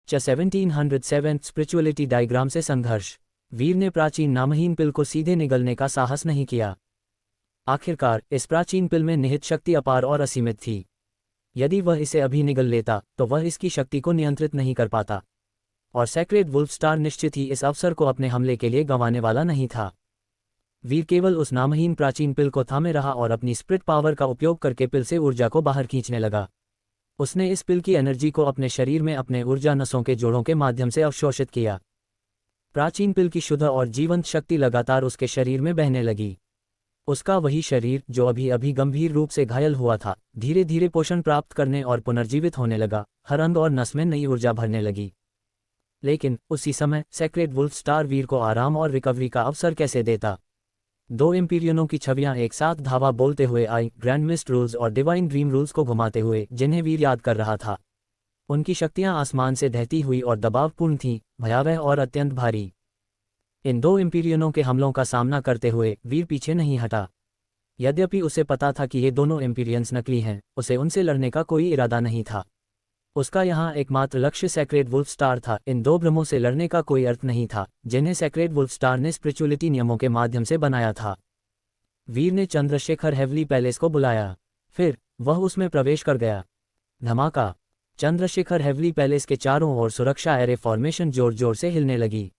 1707 spirituality diagram से संघर्ष। वीर ने प्राचीन नामहीन पिल को सीधे निगलने का साहस नहीं किया। आखिरकार इस प्राचीन पिल में निहित शक्ति अपार और असीमित थी। यदि वह इसे अभी निगल लेता तो वह इसकी शक्ति को नियंत्रित नहीं कर पाता, और सेक्रेड वुल्फ स्टार निश्चित ही इस अवसर को अपने हमले के लिए गंवाने वाला नहीं था। वीर केवल उस नामहीन प्राचीन पिल को थामे रहा और अपनी स्प्रिट पावर का उपयोग करके पिल से ऊर्जा को बाहर खींचने लगा। उसने इस पिल की एनर्जी को अपने शरीर में अपने ऊर्जा नसों के जोड़ों के माध्यम से अवशोषित किया। प्राचीन पिल की शुद्ध और जीवंत शक्ति लगातार उसके शरीर में बहने लगी। उसका वही शरीर जो अभी अभी गंभीर रूप से घायल हुआ था, धीरे धीरे पोषण प्राप्त करने और पुनर्जीवित होने लगा। हर अंग और नस में नई ऊर्जा भरने लगी। लेकिन उसी समय सेक्रेड वुल्फ स्टार वीर को आराम और रिकवरी का अवसर कैसे देता। दो एम्पीरियनों की छवियां एक साथ धावा बोलते हुए आई, ग्रैंड मिस्ट रूल्स और डिवाइन ड्रीम रूल्स को घुमाते हुए, जिन्हें वीर याद कर रहा था। उनकी शक्तियां आसमान से बहती हुई और दबावपूर्ण थीं, भयावह और अत्यंत भारी। इन दो एम्पीरियनों के हमलों का सामना करते हुए वीर पीछे नहीं हटा। यद्यपि उसे पता था कि ये दोनों एम्पीरियंस नकली हैं, उसे उनसे लड़ने का कोई इरादा नहीं था। उसका यहाँ एकमात्र लक्ष्य सेक्रेड वुल्फ स्टार था। इन दो भ्रमों से लड़ने का कोई अर्थ नहीं था, जिन्हें सेक्रेड वुल्फ स्टार ने स्पिरिचुअलिटी नियमों के माध्यम से बनाया था। वीर ने चंद्रशेखर हेवली पैलेस को बुलाया, फिर वह उसमें प्रवेश कर गया। धमाका। चंद्रशेखर हेवली पैलेस के चारों ओर सुरक्षा एरे फॉर्मेशन जोर जोर से हिलने लगी।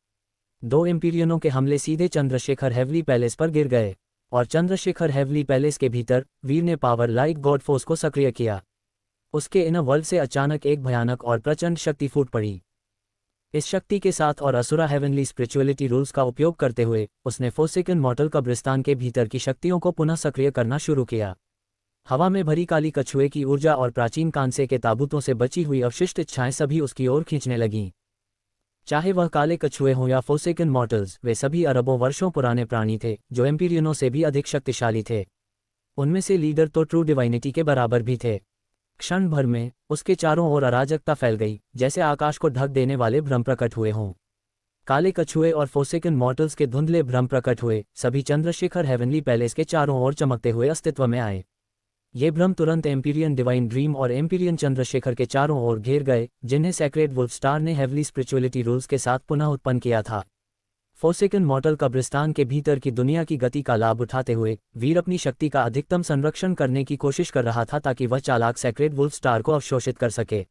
दो एम्पीरियनों के हमले सीधे चंद्रशेखर हेवली पैलेस पर गिर गए, और चंद्रशेखर हेवली पैलेस के भीतर वीर ने पावर लाइक गॉड फोर्स को सक्रिय किया। उसके इनर वर्ल्ड से अचानक एक भयानक और प्रचंड शक्ति फूट पड़ी। इस शक्ति के साथ और असुरा हेवनली स्पिरिचुअलिटी रूल्स का उपयोग करते हुए उसने फोर्सेकन मॉर्टल कब्रिस्तान के भीतर की शक्तियों को पुनः सक्रिय करना शुरू किया। हवा में भरी काली कछुए की ऊर्जा और प्राचीन कांसे के ताबूतों से बची हुई अवशिष्ट इच्छाएं सभी उसकी ओर खींचने लगीं। चाहे वह काले कछुए हों या फोर्सेकन मॉर्टल्स, वे सभी अरबों वर्षों पुराने प्राणी थे जो एम्पीरियनों से भी अधिक शक्तिशाली थे। उनमें से लीडर तो ट्रू डिवाइनिटी के बराबर भी थे। क्षण भर में उसके चारों ओर अराजकता फैल गई, जैसे आकाश को ढक देने वाले भ्रम प्रकट हुए हों। काले कछुए और फोर्सेकन मॉर्टल्स के धुंधले भ्रम प्रकट हुए, सभी चंद्रशेखर हेवनली पैलेस के चारों ओर चमकते हुए अस्तित्व में आए। ये भ्रम तुरंत एम्पीरियन डिवाइन ड्रीम और एम्पीरियन चंद्रशेखर के चारों ओर घेर गए, जिन्हें सेक्रेड वुल्फ स्टार ने हेवली स्पिरिचुअलिटी रूल्स के साथ पुनः उत्पन्न किया था। फोर्सेकन मॉर्टल कब्रिस्तान के भीतर की दुनिया की गति का लाभ उठाते हुए वीर अपनी शक्ति का अधिकतम संरक्षण करने की कोशिश कर रहा था, ताकि वह चालाक सेक्रेड वुल्फ स्टार को अवशोषित कर सके।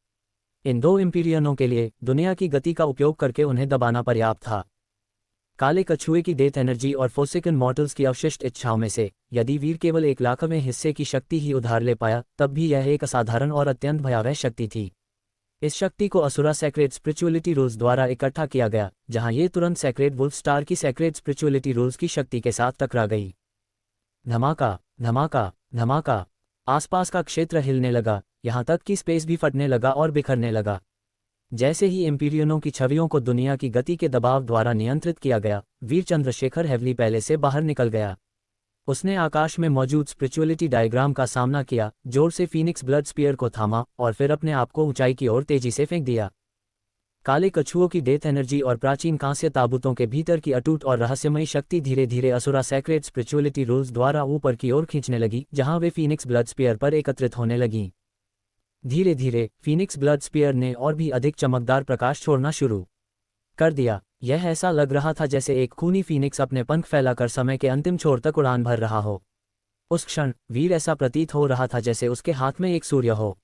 इन दो एम्पीरियनों के लिए दुनिया की गति का उपयोग करके उन्हें दबाना पर्याप्त था। काले कछुए की डेथ एनर्जी और फोर्सेकन मॉर्टल्स की अवशिष्ट इच्छाओं में से यदि वीर केवल 1,00,000वें हिस्से की शक्ति ही उधार ले पाया, तब भी यह एक असाधारण और अत्यंत भयावह शक्ति थी। इस शक्ति को असुरा सेक्रेड स्पिरिचुअलिटी रूल्स द्वारा इकट्ठा किया गया, जहां ये तुरंत सेक्रेड वुल्फ स्टार की सेक्रेड स्पिरिचुअलिटी रूल्स की शक्ति के साथ टकरा गई। धमाका, धमाका, धमाका। आसपास का क्षेत्र हिलने लगा, यहां तक कि स्पेस भी फटने लगा और बिखरने लगा। जैसे ही एम्पीरियनों की छवियों को दुनिया की गति के दबाव द्वारा नियंत्रित किया गया, वीर चंद्रशेखर हेवली पैलेस से बाहर निकल गया। उसने आकाश में मौजूद स्पिरिचुअलिटी डायग्राम का सामना किया, जोर से फीनिक्स ब्लड स्पीयर को थामा और फिर अपने आप को ऊंचाई की ओर तेजी से फेंक दिया। काले कछुओं की डेथ एनर्जी और प्राचीन कांस्य ताबूतों के भीतर की अटूट और रहस्यमयी शक्ति धीरे धीरे असुरा सेक्रेड स्पिरिचुअलिटी रूल्स द्वारा ऊपर की ओर खींचने लगी, जहां वे फीनिक्स ब्लड स्पीयर पर एकत्रित होने लगीं। धीरे धीरे फीनिक्स ब्लड स्पीयर ने और भी अधिक चमकदार प्रकाश छोड़ना शुरू कर दिया। यह ऐसा लग रहा था जैसे एक खूनी फीनिक्स अपने पंख फैलाकर समय के अंतिम छोर तक उड़ान भर रहा हो। उस क्षण वीर ऐसा प्रतीत हो रहा था जैसे उसके हाथ में एक सूर्य हो।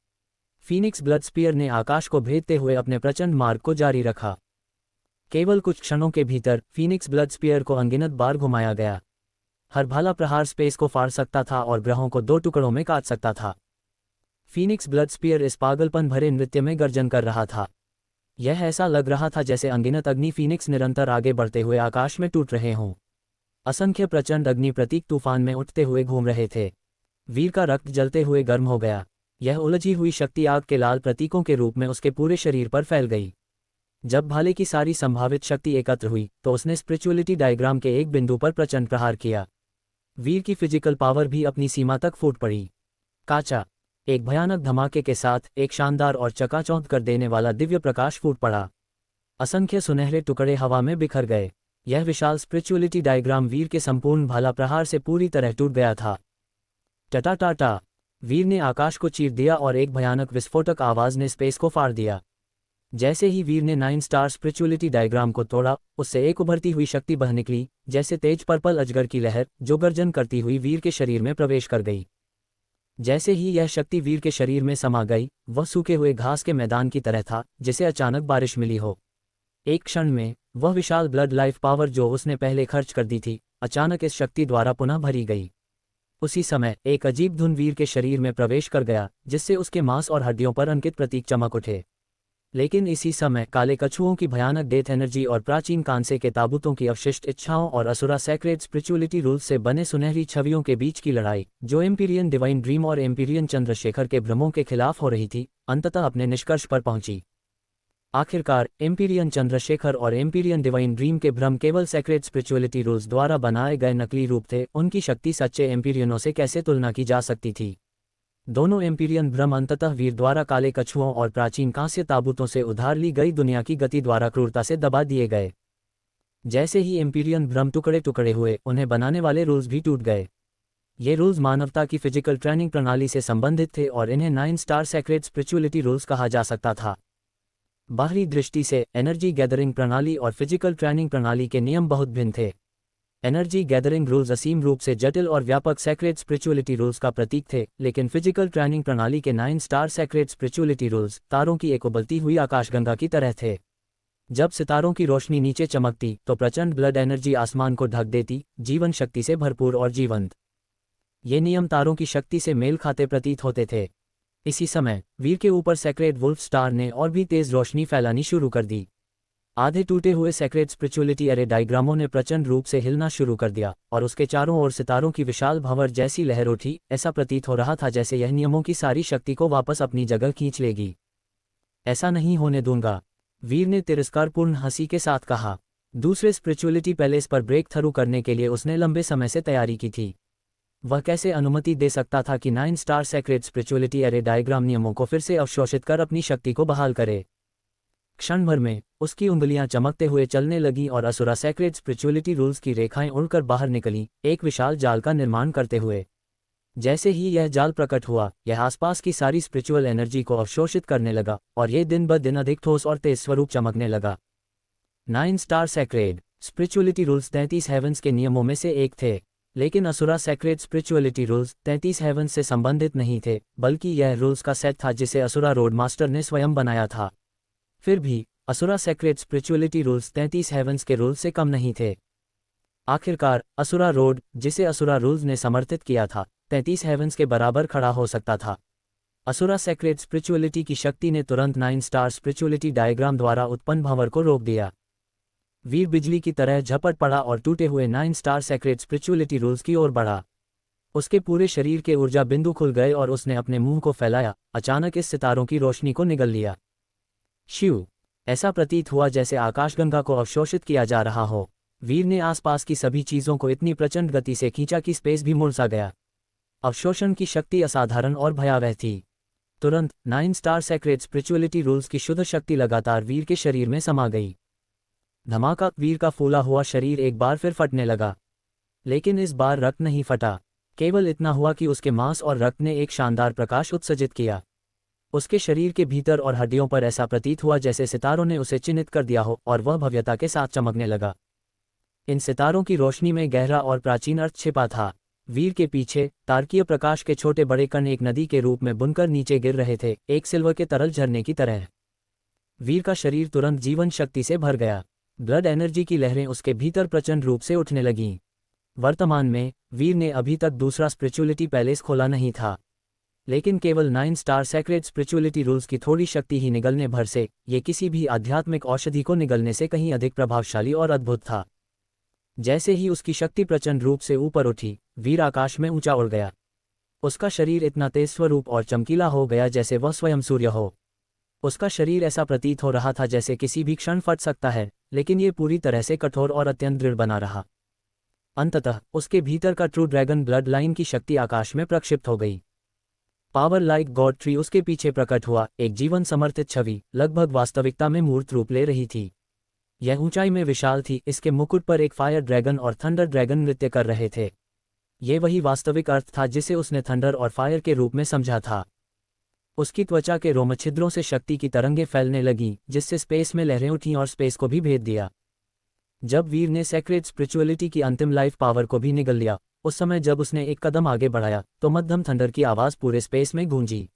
फीनिक्स ब्लड स्पीयर ने आकाश को भेदते हुए अपने प्रचंड मार्ग को जारी रखा। केवल कुछ क्षणों के भीतर फीनिक्स ब्लड स्पीयर को अनगिनत बार घुमाया गया। हर भाला प्रहार स्पेस को फाड़ सकता था और ग्रहों को दो टुकड़ों में काट सकता था। फीनिक्स ब्लड स्पीयर इस पागलपन भरे नृत्य में गर्जन कर रहा था। यह ऐसा लग रहा था जैसे अनगिनत अग्नि फीनिक्स निरंतर आगे बढ़ते हुए आकाश में टूट रहे हों। असंख्य प्रचंड अग्नि प्रतीक तूफान में उठते हुए घूम रहे थे। वीर का रक्त जलते हुए गर्म हो गया। यह उलझी हुई शक्ति आग के लाल प्रतीकों के रूप में उसके पूरे शरीर पर फैल गई। जब भाले की सारी संभावित शक्ति एकत्र हुई तो उसने स्पिरिचुअलिटी डायग्राम के एक बिंदु पर प्रचंड प्रहार किया। वीर की फिजिकल पावर भी अपनी सीमा तक फूट पड़ी। काचा। एक भयानक धमाके के साथ एक शानदार और चकाचौंध कर देने वाला दिव्य प्रकाश फूट पड़ा। असंख्य सुनहरे टुकड़े हवा में बिखर गए। यह विशाल स्पिरिचुअलिटी डायग्राम वीर के संपूर्ण भाला प्रहार से पूरी तरह टूट गया था। टटा टाटा। वीर ने आकाश को चीर दिया और एक भयानक विस्फोटक आवाज ने स्पेस को फाड़ दिया। जैसे ही वीर ने 9 स्टार स्पिरिचुअलिटी डायग्राम को तोड़ा, उससे एक उभरती हुई शक्ति बह निकली, जैसे तेज पर्पल अजगर की लहर, जो गर्जन करती हुई वीर के शरीर में प्रवेश कर गई। जैसे ही यह शक्ति वीर के शरीर में समा गई, वह सूखे हुए घास के मैदान की तरह था, जिसे अचानक बारिश मिली हो। एक क्षण में वह विशाल ब्लड लाइफ पावर जो उसने पहले खर्च कर दी थी, अचानक इस शक्ति द्वारा पुनः भरी गई। उसी समय एक अजीब धुन वीर के शरीर में प्रवेश कर गया, जिससे उसके मांस और हड्डियों पर अंकित प्रतीक चमक उठे। लेकिन इसी समय काले कछुओं की भयानक डेथ एनर्जी और प्राचीन कांसे के ताबूतों की अवशिष्ट इच्छाओं और असुरा सैक्रेड स्पिरिचुअलिटी रूल्स से बने सुनहरी छवियों के बीच की लड़ाई, जो एम्पीरियन डिवाइन ड्रीम और एम्पीरियन चंद्रशेखर के भ्रमों के खिलाफ हो रही थी, अंततः अपने निष्कर्ष पर पहुंची। आखिरकार एम्पीरियन चंद्रशेखर और एम्पीरियन डिवाइन ड्रीम के भ्रम केवल सैक्रेड स्पिरिचुअलिटी रूल्स द्वारा बनाए गए नकली रूप थे। उनकी शक्ति सच्चे एम्पीरियनों से कैसे तुलना की जा सकती थी। दोनों एम्पीरियन भ्रम अंततः वीर द्वारा काले कछुओं और प्राचीन कांस्य ताबूतों से उधार ली गई दुनिया की गति द्वारा क्रूरता से दबा दिए गए। जैसे ही एम्पीरियन भ्रम टुकड़े टुकड़े हुए, उन्हें बनाने वाले रूल्स भी टूट गए। ये रूल्स मानवता की फिजिकल ट्रेनिंग प्रणाली से संबंधित थे और इन्हें 9 स्टार सैक्रेड स्पिरिचुअलिटी रूल्स कहा जा सकता था। बाहरी दृष्टि से एनर्जी गैदरिंग प्रणाली और फिजिकल ट्रेनिंग प्रणाली के नियम बहुत भिन्न थे। एनर्जी गैदरिंग रूल्स असीम रूप से जटिल और व्यापक सैक्रेड स्पिरिचुअलिटी रूल्स का प्रतीक थे, लेकिन फिजिकल ट्रेनिंग प्रणाली के 9 स्टार सैक्रेड स्पिरिचुअलिटी रूल्स तारों की एक उबलती हुई आकाशगंगा की तरह थे। जब सितारों की रोशनी नीचे चमकती तो प्रचंड ब्लड एनर्जी आसमान को ढक देती, जीवन शक्ति से भरपूर और जीवंत। ये नियम तारों की शक्ति से मेल खाते प्रतीत होते थे। इसी समय वीर के ऊपर सैक्रेड वुल्फ स्टार ने और भी तेज रोशनी फैलानी शुरू कर दी। आधे टूटे हुए सैक्रेड स्पिरिचुअलिटी एरे डायग्रामों ने प्रचंड रूप से हिलना शुरू कर दिया और उसके चारों ओर सितारों की विशाल भंवर जैसी लहर उठी। ऐसा प्रतीत हो रहा था जैसे यह नियमों की सारी शक्ति को वापस अपनी जगह खींच लेगी। ऐसा नहीं होने दूंगा, वीर ने तिरस्कारपूर्ण हंसी के साथ कहा। दूसरे स्पिरिचुअलिटी पैलेस पर ब्रेक थ्रू करने के लिए उसने लंबे समय से तैयारी की थी। वह कैसे अनुमति दे सकता था कि 9 star sacred spirituality array diagram नियमों को फिर से अवशोषित कर अपनी शक्ति को बहाल करे। क्षण भर में उसकी उंगलियां चमकते हुए चलने लगीं और असुरा सैक्रेड स्पिरिचुअलिटी रूल्स की रेखाएं उड़कर बाहर निकलीं, एक विशाल जाल का निर्माण करते हुए। जैसे ही यह जाल प्रकट हुआ, यह आसपास की सारी स्पिरिचुअल एनर्जी को अवशोषित करने लगा और ये दिन ब दिन अधिक ठोस और तेज स्वरूप चमकने लगा। 9 star sacred spirituality rules 33 heavens के नियमों में से एक थे, लेकिन Asura sacred spirituality rules 33 heavens से संबंधित नहीं थे, बल्कि यह रूल्स का सेट था जिसे असुरा रोड मास्टर ने स्वयं बनाया था। फिर भी Asura sacred spirituality rules 33 heavens के रूल्स से कम नहीं थे। आखिरकार असुरा रोड, जिसे असुरा रूल्स ने समर्थित किया था, 33 हेवंस के बराबर खड़ा हो सकता था। असुरा सैक्रेड स्पिरिचुअलिटी की शक्ति ने तुरंत 9 स्टार स्पिरिचुअलिटी डायग्राम द्वारा उत्पन्न भंवर को रोक दिया। वीर बिजली की तरह झपट पड़ा और टूटे हुए 9 स्टार सैक्रेड स्पिरिचुअलिटी रूल्स की ओर बढ़ा। उसके पूरे शरीर के ऊर्जा बिंदु खुल गए और उसने अपने मुंह को फैलाया, अचानक इस सितारों की रोशनी को निगल लिया। शिव! ऐसा प्रतीत हुआ जैसे आकाशगंगा को अवशोषित किया जा रहा हो। वीर ने आसपास की सभी चीजों को इतनी प्रचंड गति से खींचा कि स्पेस भी मुड़ सा गया। अवशोषण की शक्ति असाधारण और भयावह थी। तुरंत 9 स्टार सैक्रेड स्पिरिचुअलिटी रूल्स की शुद्ध शक्ति लगातार वीर के शरीर में समा गई। धमाका! वीर का फूला हुआ शरीर एक बार फिर फटने लगा, लेकिन इस बार रक्त नहीं फटा। केवल इतना हुआ कि उसके मांस और रक्त ने एक शानदार प्रकाश उत्सर्जित किया। उसके शरीर के भीतर और हड्डियों पर ऐसा प्रतीत हुआ जैसे सितारों ने उसे चिन्हित कर दिया हो और वह भव्यता के साथ चमकने लगा। इन सितारों की रोशनी में गहरा और प्राचीन अर्थ छिपा था। वीर के पीछे तारकीय प्रकाश के छोटे बड़े कण एक नदी के रूप में बुनकर नीचे गिर रहे थे, एक सिल्वर के तरल झरने की तरह। वीर का शरीर तुरंत जीवन शक्ति से भर गया। ब्लड एनर्जी की लहरें उसके भीतर प्रचंड रूप से उठने लगीं। वर्तमान में वीर ने अभी तक दूसरा स्पिरिचुअलिटी पैलेस खोला नहीं था, लेकिन केवल 9 स्टार सैक्रेड स्पिरिचुअलिटी रूल्स की थोड़ी शक्ति ही निगलने भर से ये किसी भी आध्यात्मिक औषधि को निगलने से कहीं अधिक प्रभावशाली और अद्भुत था। जैसे ही उसकी शक्ति प्रचंड रूप से ऊपर उठी, वीर आकाश में ऊंचा उड़ गया। उसका शरीर इतना तेज स्वरूप और चमकीला हो गया जैसे वह स्वयं सूर्य हो। उसका शरीर ऐसा प्रतीत हो रहा था जैसे किसी भी क्षण फट सकता है, लेकिन ये पूरी तरह से कठोर और अत्यंत दृढ़ बना रहा। अंततः उसके भीतर का ट्रू ड्रैगन ब्लड लाइन की शक्ति आकाश में प्रक्षिप्त हो गई। पावर लाइक गॉड ट्री उसके पीछे प्रकट हुआ, एक जीवन समर्थित छवि, लगभग वास्तविकता में मूर्त रूप ले रही थी। यह ऊंचाई में विशाल थी, इसके मुकुट पर एक फायर ड्रैगन और थंडर ड्रैगन नृत्य कर रहे थे। ये वही वास्तविक अर्थ था जिसे उसने थंडर और फायर के रूप में समझा था। उसकी त्वचा के रोमछिद्रों से शक्ति की तरंगें फैलने लगीं, जिससे स्पेस में लहरें उठीं और स्पेस को भी भेद दिया। जब वीर ने सेक्रेड स्पिरिचुअलिटी की अंतिम लाइफ पावर को भी निगल लिया, उस समय जब उसने एक कदम आगे बढ़ाया तो मध्यम थंडर की आवाज़ पूरे स्पेस में गूंजी।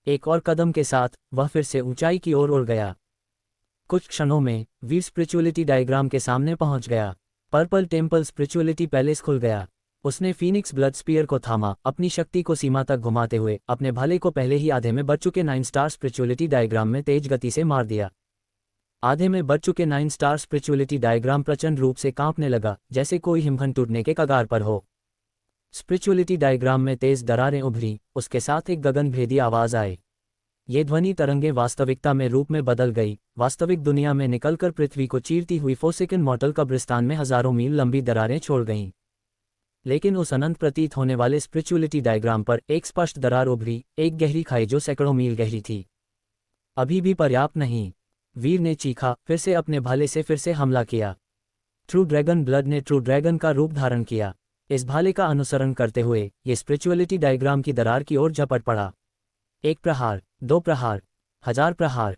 एक और कदम के साथ वह फिर से ऊंचाई की ओर उड़ गया। कुछ क्षणों में वीर स्पिरिचुअलिटी डायग्राम के सामने पहुंच गया। पर्पल टेम्पल स्पिरिचुअलिटी पैलेस खुल गया। उसने फीनिक्स ब्लड स्पीयर को थामा, अपनी शक्ति को सीमा तक घुमाते हुए अपने भाले को पहले ही आधे में बढ़ चुके 9 स्टार स्पिरिचुअलिटी डायग्राम में तेज गति से मार दिया। आधे में बढ़ चुके 9 स्टार स्पिरिचुअलिटी डायग्राम प्रचंड रूप से कांपने लगा, जैसे कोई हिमखंड टूटने के कगार पर हो। स्पिरिचुअलिटी डायग्राम में तेज दरारें उभरी, उसके साथ एक गगनभेदी आवाज आई। ये ध्वनि तरंगें वास्तविकता में रूप में बदल गई, वास्तविक दुनिया में निकलकर पृथ्वी को चीरती हुई फोर्सेकन मॉर्टल कब्रिस्तान में हजारों मील लंबी दरारें छोड़ गईं। लेकिन उस अनंत प्रतीत होने वाले स्पिरिचुअलिटी डायग्राम पर एक स्पष्ट दरार उभरी, एक गहरी खाई जो सैकड़ों मील गहरी थी। अभी भी पर्याप्त नहीं, वीर ने चीखा, फिर से अपने भाले से फिर से हमला किया। ट्रू ड्रैगन ब्लड ने ट्रू ड्रैगन का रूप धारण किया। इस भाले का अनुसरण करते हुए ये स्पिरिचुअलिटी डायग्राम की दरार की ओर झपट पड़ा। एक प्रहार, 2 प्रहार, 1000 प्रहार।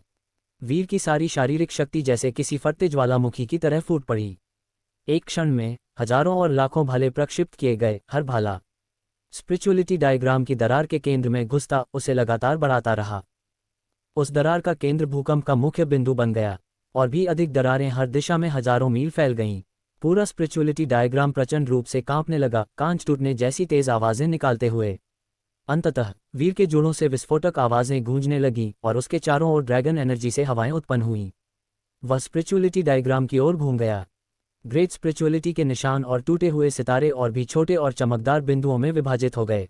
वीर की सारी शारीरिक शक्ति जैसे किसी फटते ज्वालामुखी की तरह फूट पड़ी। एक क्षण में हजारों और लाखों भाले प्रक्षिप्त किए गए, हर भाला स्पिरिचुअलिटी डायग्राम की दरार के केंद्र में घुसता उसे लगातार बढ़ाता रहा। उस दरार का केंद्र भूकंप का मुख्य बिंदु बन गया, और भी अधिक दरारें हर दिशा में हजारों मील फैल गईं। पूरा स्पिरिचुअलिटी डायग्राम प्रचंड रूप से कांपने लगा, कांच टूटने जैसी तेज आवाजें निकालते हुए। अंततः वीर के जोड़ों से विस्फोटक आवाजें गूंजने लगीं और उसके चारों ओर ड्रैगन एनर्जी से हवाएं उत्पन्न हुईं। वह स्पिरिचुअलिटी डायग्राम की ओर घूम गया। ग्रेट स्पिरिचुअलिटी के निशान और टूटे हुए सितारे और भी छोटे और चमकदार बिंदुओं में विभाजित हो गए।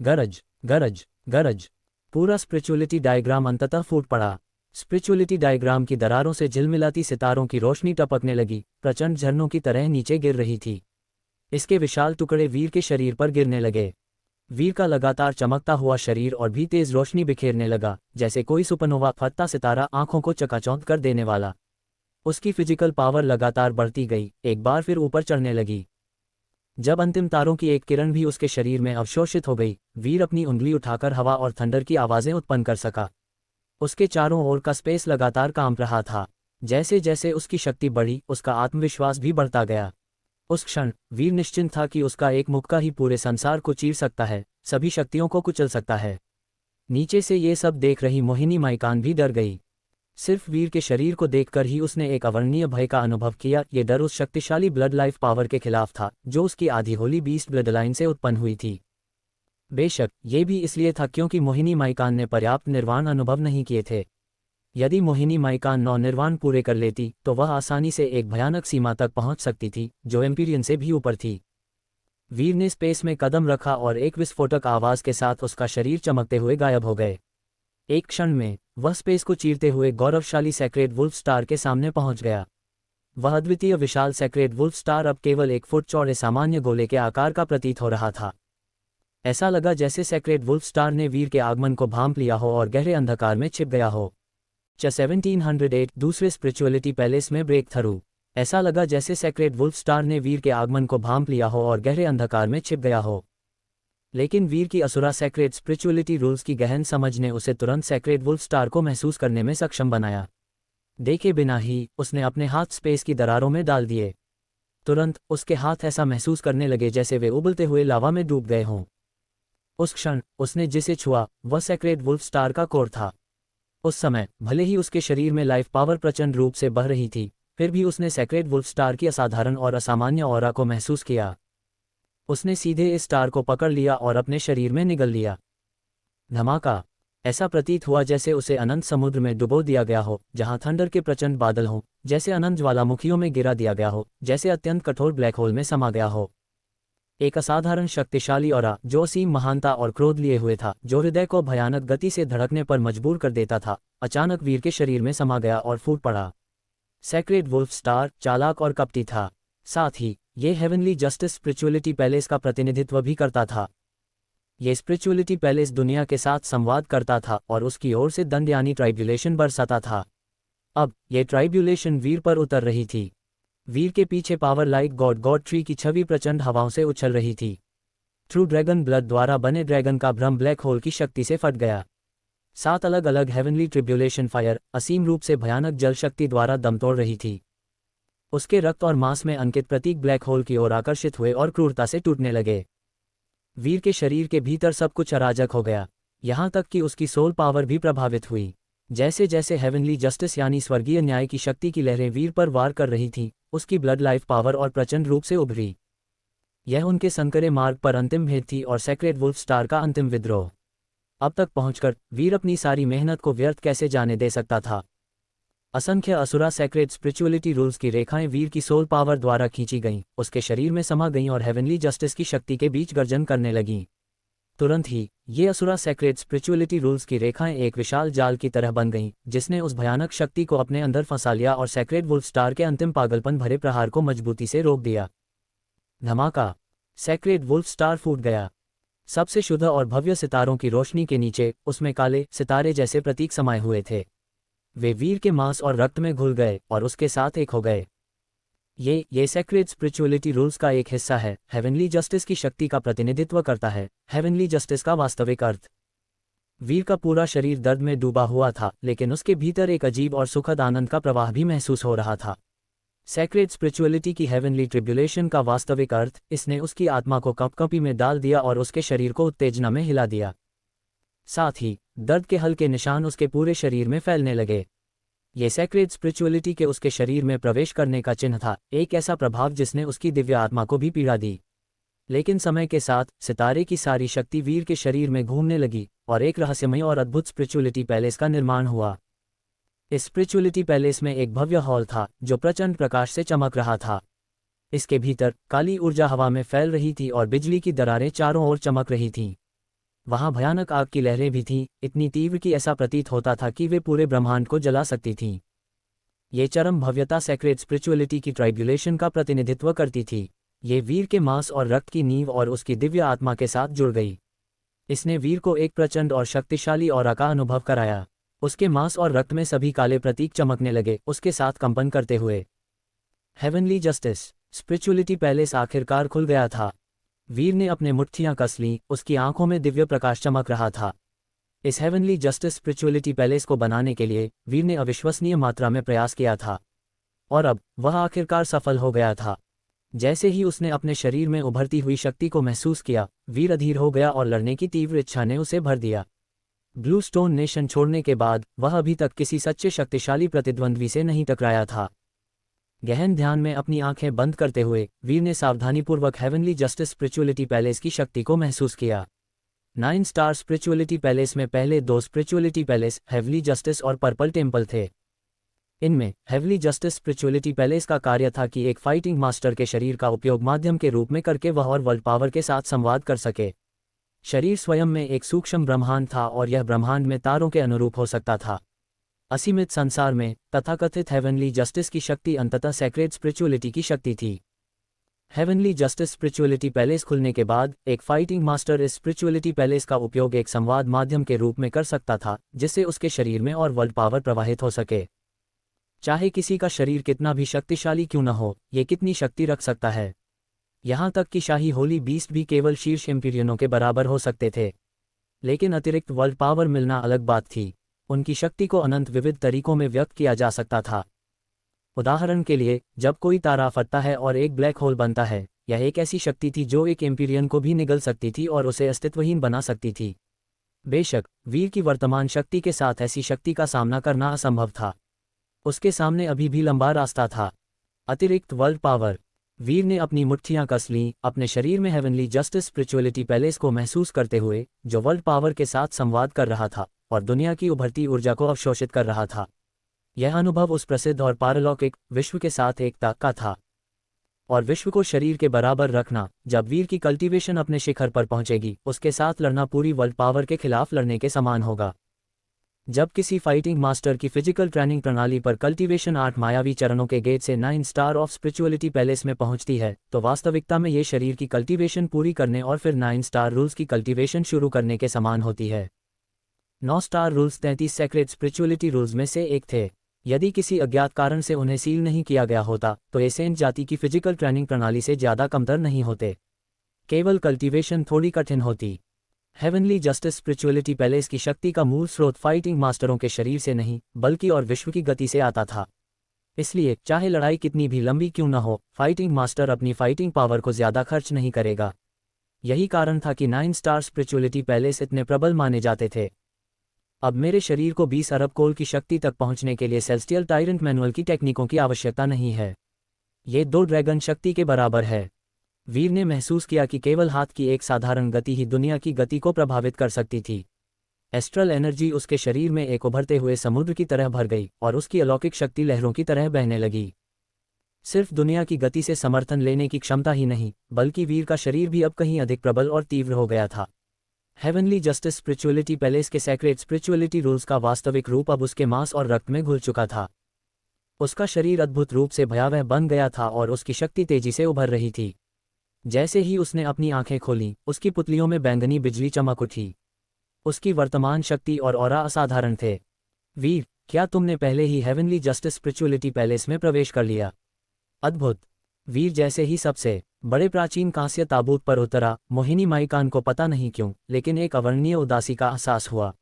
गरज, गरज, गरज। पूरा स्पिरिचुअलिटी डायग्राम अंततः फूट पड़ा। स्पिरिचुअलिटी डायग्राम की दरारों से झिलमिलाती सितारों की रोशनी टपकने लगी, प्रचंड झरनों की तरह नीचे गिर रही थी। इसके विशाल टुकड़े वीर के शरीर पर गिरने लगे। वीर का लगातार चमकता हुआ शरीर और भी तेज रोशनी बिखेरने लगा, जैसे कोई सुपरनोवा फटता सितारा, आंखों को चकाचौंध कर देने वाला। उसकी फिजिकल पावर लगातार बढ़ती गई, एक बार फिर ऊपर चढ़ने लगी। जब अंतिम तारों की एक किरण भी उसके शरीर में अवशोषित हो गई, वीर अपनी उंगली उठाकर हवा और थंडर की आवाजें उत्पन्न कर सका। उसके चारों ओर का स्पेस लगातार कांप रहा था। जैसे जैसे उसकी शक्ति बढ़ी, उसका आत्मविश्वास भी बढ़ता गया। उस क्षण वीर निश्चिंत था कि उसका एक मुक्का ही पूरे संसार को चीर सकता है, सभी शक्तियों को कुचल सकता है। नीचे से ये सब देख रही मोहिनी माइकान भी डर गई। सिर्फ वीर के शरीर को देखकर ही उसने एक अवर्णनीय भय का अनुभव किया। ये डर उस शक्तिशाली ब्लड लाइफ पावर के खिलाफ था जो उसकी आधी होली बीस्ट ब्लड लाइन से उत्पन्न हुई थी। बेशक ये भी इसलिए था क्योंकि मोहिनी माइकान ने पर्याप्त निर्वाण अनुभव नहीं किए थे। यदि मोहिनी माइकान 9 निर्वाण पूरे कर लेती तो वह आसानी से एक भयानक सीमा तक पहुंच सकती थी जो एम्पीरियन से भी ऊपर थी। वीर ने स्पेस में कदम रखा और एक विस्फोटक आवाज के साथ उसका शरीर चमकते हुए गायब हो गए। एक क्षण में वह स्पेस को चीरते हुए गौरवशाली सेक्रेड वुल्फ स्टार के सामने पहुंच गया। वह अद्वितीय विशाल सेक्रेड वुल्फ स्टार अब केवल 1 फुट चौड़े सामान्य गोले के आकार का प्रतीत हो रहा था। ऐसा लगा जैसे सेक्रेड वुल्फ स्टार ने वीर के आगमन को भांप लिया हो और गहरे अंधकार में छिप गया हो। 1708 दूसरे स्पिरिचुअलिटी पैलेस में ब्रेक थ्रू। ऐसा लगा जैसे सेक्रेड वुल्फ स्टार ने वीर के आगमन को भांप लिया हो और गहरे अंधकार में छिप गया हो। लेकिन वीर की असुरा सेक्रेड स्पिरिचुअलिटी रूल्स की गहन समझ ने उसे तुरंत सेक्रेड वुल्फ स्टार को महसूस करने में सक्षम बनाया। देखे बिना ही उसने अपने हाथ स्पेस की दरारों में डाल दिए। तुरंत उसके हाथ ऐसा महसूस करने लगे जैसे वे उबलते हुए लावा में डूब गए हों। उस क्षण उसने जिसे छुआ वह सेक्रेड वुल्फ स्टार का कोर था। उस समय भले ही उसके शरीर में लाइफ पावर प्रचंड रूप से बह रही थी, फिर भी उसने सेक्रेड वुल्फ स्टार की असाधारण और असामान्य ऑरा को महसूस किया। उसने सीधे इस स्टार को पकड़ लिया और अपने शरीर में निगल लिया। धमाका! ऐसा प्रतीत हुआ जैसे उसे अनंत समुद्र में डुबो दिया गया हो, जहां थंडर के प्रचंड बादल हों, जैसे अनंत ज्वालामुखियों में गिरा दिया गया हो, जैसे अत्यंत कठोर ब्लैक होल में समा गया हो। एक असाधारण शक्तिशाली ऑरा जो असीम महानता और क्रोध लिए हुए था, जो हृदय को भयानक गति से धड़कने पर मजबूर कर देता था, अचानक वीर के शरीर में समा गया और फूट पड़ा। सेक्रेड वुल्फ स्टार चालाक और कपटी था, साथ ही ये हेवनली जस्टिस स्पिरिचुअलिटी पैलेस का प्रतिनिधित्व भी करता था। ये स्पिरिचुअलिटी पैलेस दुनिया के साथ संवाद करता था और उसकी ओर से दंड यानी ट्राइब्यूलेशन बरसाता था। अब ये ट्राइब्यूलेशन वीर पर उतर रही थी। वीर के पीछे पावर लाइक गॉड ट्री की छवि प्रचंड हवाओं से उछल रही थी। ट्रू ड्रैगन ब्लड द्वारा बने ड्रैगन का भ्रम ब्लैक होल की शक्ति से फट गया। 7 अलग अलग हेवनली ट्रिब्यूलेशन फायर असीम रूप से भयानक जल शक्ति द्वारा दम तोड़ रही थी। उसके रक्त और मांस में अंकित प्रतीक ब्लैक होल की ओर आकर्षित हुए और क्रूरता से टूटने लगे। वीर के शरीर के भीतर सब कुछ अराजक हो गया, यहाँ तक कि उसकी सोल पावर भी प्रभावित हुई। जैसे जैसे हेवनली जस्टिस यानी स्वर्गीय न्याय की शक्ति की लहरें वीर पर वार कर रही थीं, उसकी ब्लड लाइफ पावर और प्रचंड रूप से उभरी। यह उनके संकरे मार्ग पर अंतिम भेद थी और सेक्रेड वुल्फ स्टार का अंतिम विद्रोह। अब तक पहुंचकर वीर अपनी सारी मेहनत को व्यर्थ कैसे जाने दे सकता था। असंख्य असुरा सेक्रेड स्पिरिचुअलिटी रूल्स की रेखाएं वीर की सोल पावर द्वारा खींची गईं, उसके शरीर में समा गईं और हेवनली जस्टिस की शक्ति के बीच गर्जन करने लगीं। तुरंत ही ये असुरा सेक्रेड स्पिरिचुअलिटी रूल्स की रेखाएं एक विशाल जाल की तरह बन गईं, जिसने उस भयानक शक्ति को अपने अंदर फंसा लिया और सेक्रेड वुल्फ स्टार के अंतिम पागलपन भरे प्रहार को मजबूती से रोक दिया। धमाका! सेक्रेड वुल्फ स्टार फूट गया। सबसे शुद्ध और भव्य सितारों की रोशनी के नीचे उसमें काले सितारे जैसे प्रतीक समाये हुए थे। वे वीर के मांस और रक्त में घुल गए और उसके साथ एक हो गए। ये सेक्रेड स्पिरिचुअलिटी रूल्स का एक हिस्सा है, हेवनली जस्टिस की शक्ति का प्रतिनिधित्व करता है। हेवनली जस्टिस का वास्तविक अर्थ। वीर का पूरा शरीर दर्द में डूबा हुआ था, लेकिन उसके भीतर एक अजीब और सुखद आनंद का प्रवाह भी महसूस हो रहा था। सेक्रेड स्पिरिचुअलिटी की हेवनली ट्रिब्यूलेशन का वास्तविक अर्थ, इसने उसकी आत्मा को कंपकंपी में डाल दिया और उसके शरीर को उत्तेजना में हिला दिया। साथ ही दर्द के हल्के निशान उसके पूरे शरीर में फैलने लगे। ये सेक्रेड स्पिरिचुअलिटी के उसके शरीर में प्रवेश करने का चिन्ह था, एक ऐसा प्रभाव जिसने उसकी दिव्य आत्मा को भी पीड़ा दी। लेकिन समय के साथ सितारे की सारी शक्ति वीर के शरीर में घूमने लगी और एक रहस्यमय और अद्भुत स्पिरिचुअलिटी पैलेस का निर्माण हुआ। इस स्पिरिचुअलिटी पैलेस में एक भव्य हॉल था जो प्रचंड प्रकाश से चमक रहा था। इसके भीतर काली ऊर्जा हवा में फैल रही थी और बिजली की दरारें चारों ओर चमक रही थीं। वहां भयानक आग की लहरें भी थीं, इतनी तीव्र कि ऐसा प्रतीत होता था कि वे पूरे ब्रह्मांड को जला सकती थीं। ये चरम भव्यता सेक्रेड स्पिरिचुअलिटी की ट्राइब्यूलेशन का प्रतिनिधित्व करती थी। ये वीर के मांस और रक्त की नींव और उसकी दिव्य आत्मा के साथ जुड़ गई। इसने वीर को एक प्रचंड और शक्तिशाली ऑरा का अनुभव कराया। उसके मांस और रक्त में सभी काले प्रतीक चमकने लगे, उसके साथ कंपन करते हुए। हेवनली जस्टिस स्पिरिचुअलिटी पैलेस आखिरकार खुल गया था। वीर ने अपने मुट्ठियां कस लीं, उसकी आंखों में दिव्य प्रकाश चमक रहा था। इस हेवनली जस्टिस स्पिरिचुअलिटी पैलेस को बनाने के लिए वीर ने अविश्वसनीय मात्रा में प्रयास किया था, और अब वह आखिरकार सफल हो गया था। जैसे ही उसने अपने शरीर में उभरती हुई शक्ति को महसूस किया, वीर अधीर हो गया और लड़ने की तीव्र इच्छा ने उसे भर दिया। ब्लू स्टोन नेशन छोड़ने के बाद वह अभी तक किसी सच्चे शक्तिशाली प्रतिद्वंद्वी से नहीं टकराया था। गहन ध्यान में अपनी आंखें बंद करते हुए वीर ने सावधानीपूर्वक हेवनली जस्टिस स्पिरिचुअलिटी पैलेस की शक्ति को महसूस किया। 9 स्टार स्पिरिचुअलिटी पैलेस में पहले 2 स्पिरिचुअलिटी पैलेस हेवनली जस्टिस और पर्पल टेम्पल थे। इनमें हेवनली जस्टिस स्पिरिचुअलिटी पैलेस का कार्य था कि एक फाइटिंग मास्टर के शरीर का उपयोग माध्यम के रूप में करके वह और वर्ल्ड पावर के साथ संवाद कर सके। शरीर स्वयं में एक सूक्ष्म ब्रह्मांड था और यह ब्रह्मांड में तारों के अनुरूप हो सकता था। असीमित संसार में तथाकथित हेवनली जस्टिस की शक्ति अंततः सेक्रेड स्पिरिचुअलिटी की शक्ति थी। हेवनली जस्टिस स्पिरिचुअलिटी पैलेस खुलने के बाद एक फाइटिंग मास्टर इस स्पिरिचुअलिटी पैलेस का उपयोग एक संवाद माध्यम के रूप में कर सकता था, जिससे उसके शरीर में और वर्ल्ड पावर प्रवाहित हो सके। चाहे किसी का शरीर कितना भी शक्तिशाली क्यों न हो, ये कितनी शक्ति रख सकता है। यहाँ तक कि शाही होली बीस्ट भी केवल शीर्ष एम्पीरियनों के बराबर हो सकते थे। लेकिन अतिरिक्त वर्ल्ड पावर मिलना अलग बात थी। उनकी शक्ति को अनंत विविध तरीकों में व्यक्त किया जा सकता था। उदाहरण के लिए, जब कोई तारा फटता है और एक ब्लैक होल बनता है, यह एक ऐसी शक्ति थी जो एक एम्पीरियन को भी निगल सकती थी और उसे अस्तित्वहीन बना सकती थी। बेशक वीर की वर्तमान शक्ति के साथ ऐसी शक्ति का सामना करना असंभव था। उसके सामने अभी भी लंबा रास्ता था। अतिरिक्त वर्ल्ड पावर। वीर ने अपनी मुट्ठियां कस लीं, अपने शरीर में हेवनली जस्टिस स्पिरिचुअलिटी पैलेस को महसूस करते हुए, जो वर्ल्ड पावर के साथ संवाद कर रहा था और दुनिया की उभरती ऊर्जा को अवशोषित कर रहा था। यह अनुभव उस प्रसिद्ध और पारलौकिक विश्व के साथ एकता का था। और विश्व को शरीर के बराबर रखना, जब वीर की कल्टीवेशन अपने शिखर पर पहुंचेगी, उसके साथ लड़ना पूरी वर्ल्ड पावर के खिलाफ लड़ने के समान होगा। जब किसी फाइटिंग मास्टर की फिजिकल ट्रेनिंग प्रणाली पर कल्टीवेशन 8 मायावी चरणों के गेट से 9 स्टार ऑफ स्पिरिचुअलिटी पैलेस में पहुंचती है, तो वास्तविकता में ये शरीर की कल्टीवेशन पूरी करने और फिर 9 स्टार रूल्स की कल्टीवेशन शुरू करने के समान होती है। 9 star rules 33 sacred spirituality rules में से एक थे। यदि किसी अज्ञात कारण से उन्हें सील नहीं किया गया होता, तो ये सेंट जाति की फिजिकल ट्रेनिंग प्रणाली से ज़्यादा कमतर नहीं होते। केवल कल्टीवेशन थोड़ी कठिन होती। हेवनली जस्टिस स्पिरिचुअलिटी पैलेस की शक्ति का मूल स्रोत फाइटिंग मास्टरों के शरीर से नहीं बल्कि और विश्व की गति से आता था। इसलिए चाहे लड़ाई कितनी भी लंबी क्यों न हो, फाइटिंग मास्टर अपनी फाइटिंग पावर को ज्यादा खर्च नहीं करेगा। यही कारण था कि 9 स्टार स्पिरिचुअलिटी पैलेस इतने प्रबल माने जाते थे। अब मेरे शरीर को 20 अरब कोल की शक्ति तक पहुंचने के लिए सेलेस्टियल टायरेंट मैनुअल की टेक्निकों की आवश्यकता नहीं है। ये 2 ड्रैगन शक्ति के बराबर है। वीर ने महसूस किया कि केवल हाथ की एक साधारण गति ही दुनिया की गति को प्रभावित कर सकती थी। एस्ट्रल एनर्जी उसके शरीर में एक उभरते हुए समुद्र की तरह भर गई और उसकी अलौकिक शक्ति लहरों की तरह बहने लगी। सिर्फ दुनिया की गति से समर्थन लेने की क्षमता ही नहीं, बल्कि वीर का शरीर भी अब कहीं अधिक प्रबल और तीव्र हो गया था। हेवनली जस्टिस स्पिरिचुअलिटी पैलेस के सेक्रेट स्पिरिचुअलिटी रूल्स का वास्तविक रूप अब उसके मांस और रक्त में घुल चुका था। उसका शरीर अद्भुत रूप से भयावह बन गया था और उसकी शक्ति तेजी से उभर रही थी। जैसे ही उसने अपनी आंखें खोलीं, उसकी पुतलियों में बैंगनी बिजली चमक उठी। उसकी वर्तमान शक्ति और ऑरा असाधारण थे। वीर, क्या तुमने पहले ही हेवनली जस्टिस स्पिरिचुअलिटी पैलेस में प्रवेश कर लिया? अद्भुत। वीर जैसे ही सबसे बड़े प्राचीन कांस्य ताबूत पर उतरा, मोहिनी माइकान को पता नहीं क्यों, लेकिन एक अवर्णनीय उदासी का एहसास हुआ।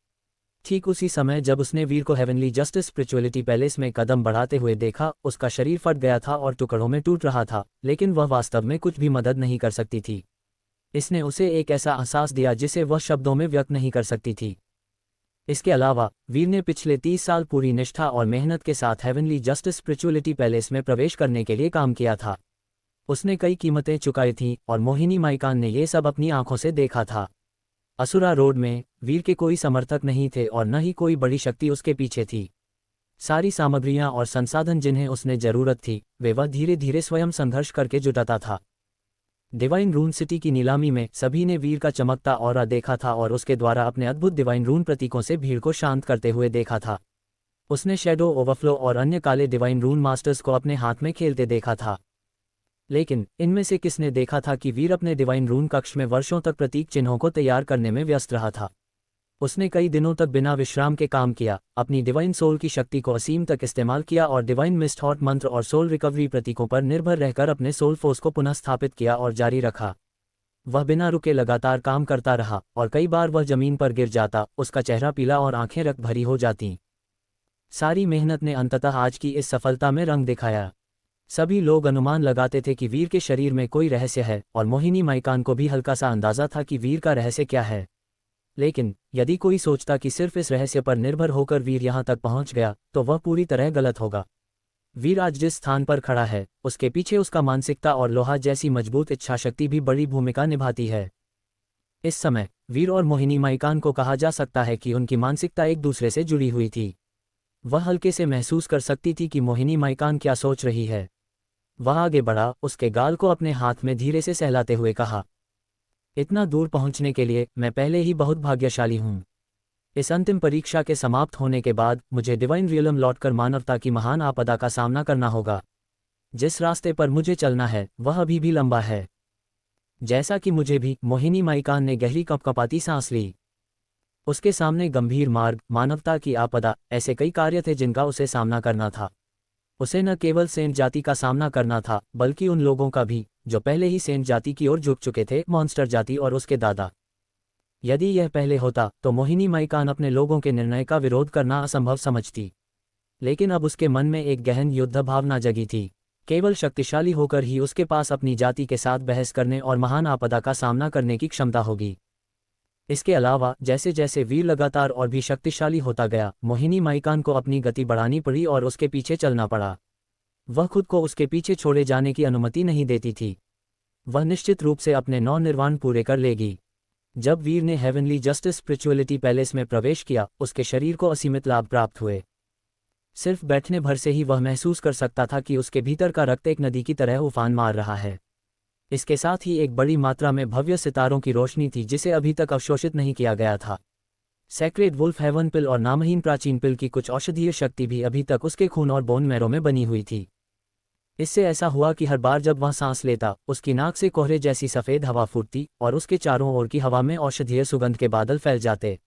ठीक उसी समय जब उसने वीर को हेवनली जस्टिस स्पिरिचुअलिटी पैलेस में कदम बढ़ाते हुए देखा, उसका शरीर फट गया था और टुकड़ों में टूट रहा था, लेकिन वह वास्तव में कुछ भी मदद नहीं कर सकती थी। इसने उसे एक ऐसा एहसास दिया जिसे वह शब्दों में व्यक्त नहीं कर सकती थी। इसके अलावा वीर ने पिछले 30 साल पूरी निष्ठा और मेहनत के साथ हेवनली जस्टिस स्पिरिचुअलिटी पैलेस में प्रवेश करने के लिए काम किया था। उसने कई कीमतें चुकाई थीं और मोहिनी माइकान ने ये सब अपनी आंखों से देखा था। असुरा रोड में वीर के कोई समर्थक नहीं थे और न ही कोई बड़ी शक्ति उसके पीछे थी। सारी सामग्रियां और संसाधन जिन्हें उसने जरूरत थी, वे वह धीरे धीरे स्वयं संघर्ष करके जुटाता था। डिवाइन रून सिटी की नीलामी में सभी ने वीर का चमकता ऑरा देखा था और उसके द्वारा अपने अद्भुत डिवाइन रून प्रतीकों से भीड़ को शांत करते हुए देखा था। उसने शैडो ओवरफ्लो और अन्य काले डिवाइन रून मास्टर्स को अपने हाथ में खेलते देखा था। लेकिन इनमें से किसने देखा था कि वीर अपने डिवाइन रून कक्ष में वर्षों तक प्रतीक चिन्हों को तैयार करने में व्यस्त रहा था। उसने कई दिनों तक बिना विश्राम के काम किया, अपनी डिवाइन सोल की शक्ति को असीम तक इस्तेमाल किया और डिवाइन मिस्ट हॉट मंत्र और सोल रिकवरी प्रतीकों पर निर्भर रहकर अपने सोल फोर्स को पुनः स्थापित किया और जारी रखा। वह बिना रुके लगातार काम करता रहा और कई बार वह जमीन पर गिर जाता, उसका चेहरा पीला और आंखें रक्त भरी हो जातीं। सारी मेहनत ने अंततः आज की इस सफलता में रंग दिखाया। सभी लोग अनुमान लगाते थे कि वीर के शरीर में कोई रहस्य है और मोहिनी माइकान को भी हल्का सा अंदाजा था कि वीर का रहस्य क्या है। लेकिन यदि कोई सोचता कि सिर्फ इस रहस्य पर निर्भर होकर वीर यहां तक पहुंच गया, तो वह पूरी तरह गलत होगा। वीर आज जिस स्थान पर खड़ा है, उसके पीछे उसका मानसिकता और लोहा जैसी मजबूत इच्छाशक्ति भी बड़ी भूमिका निभाती है। इस समय वीर और मोहिनी माइकान को कहा जा सकता है कि उनकी मानसिकता एक दूसरे से जुड़ी हुई थी। वह हल्के से महसूस कर सकती थी कि मोहिनी माइकान क्या सोच रही है। वह आगे बढ़ा, उसके गाल को अपने हाथ में धीरे से सहलाते हुए कहा, इतना दूर पहुंचने के लिए मैं पहले ही बहुत भाग्यशाली हूं। इस अंतिम परीक्षा के समाप्त होने के बाद मुझे डिवाइन रियलम लौटकर मानवता की महान आपदा का सामना करना होगा। जिस रास्ते पर मुझे चलना है वह अभी भी लंबा है। जैसा कि मुझे भी, मोहिनी माइकान ने गहरी कपकपाती सांस ली। उसके सामने गंभीर मार्ग, मानवता की आपदा, ऐसे कई कार्य थे जिनका उसे सामना करना था। उसे न केवल सेंट जाति का सामना करना था, बल्कि उन लोगों का भी जो पहले ही सेंट जाति की ओर झुक चुके थे, मॉन्स्टर जाति और उसके दादा। यदि यह पहले होता तो मोहिनी माइकान अपने लोगों के निर्णय का विरोध करना असंभव समझती। लेकिन अब उसके मन में एक गहन युद्ध भावना जगी थी। केवल शक्तिशाली होकर ही उसके पास अपनी जाति के साथ बहस करने और महान आपदा का सामना करने की क्षमता होगी। इसके अलावा जैसे जैसे वीर लगातार और भी शक्तिशाली होता गया, मोहिनी माइकान को अपनी गति बढ़ानी पड़ी और उसके पीछे चलना पड़ा। वह खुद को उसके पीछे छोड़े जाने की अनुमति नहीं देती थी। वह निश्चित रूप से अपने नौ-निर्वाण पूरे कर लेगी। जब वीर ने हेवनली जस्टिस स्पिरिचुअलिटी पैलेस में प्रवेश किया, उसके शरीर को असीमित लाभ प्राप्त हुए। सिर्फ बैठने भर से ही वह महसूस कर सकता था कि उसके भीतर का रक्त एक नदी की तरह उफान मार रहा है। इसके साथ ही एक बड़ी मात्रा में भव्य सितारों की रोशनी थी जिसे अभी तक अवशोषित नहीं किया गया था। सेक्रेड वुल्फ हेवन पिल और नामहीन प्राचीन पिल की कुछ औषधीय शक्ति भी अभी तक उसके खून और बोन मैरो में बनी हुई थी। इससे ऐसा हुआ कि हर बार जब वह सांस लेता, उसकी नाक से कोहरे जैसी सफ़ेद हवा फूटती और उसके चारों ओर की हवा में औषधीय सुगंध के बादल फैल जाते।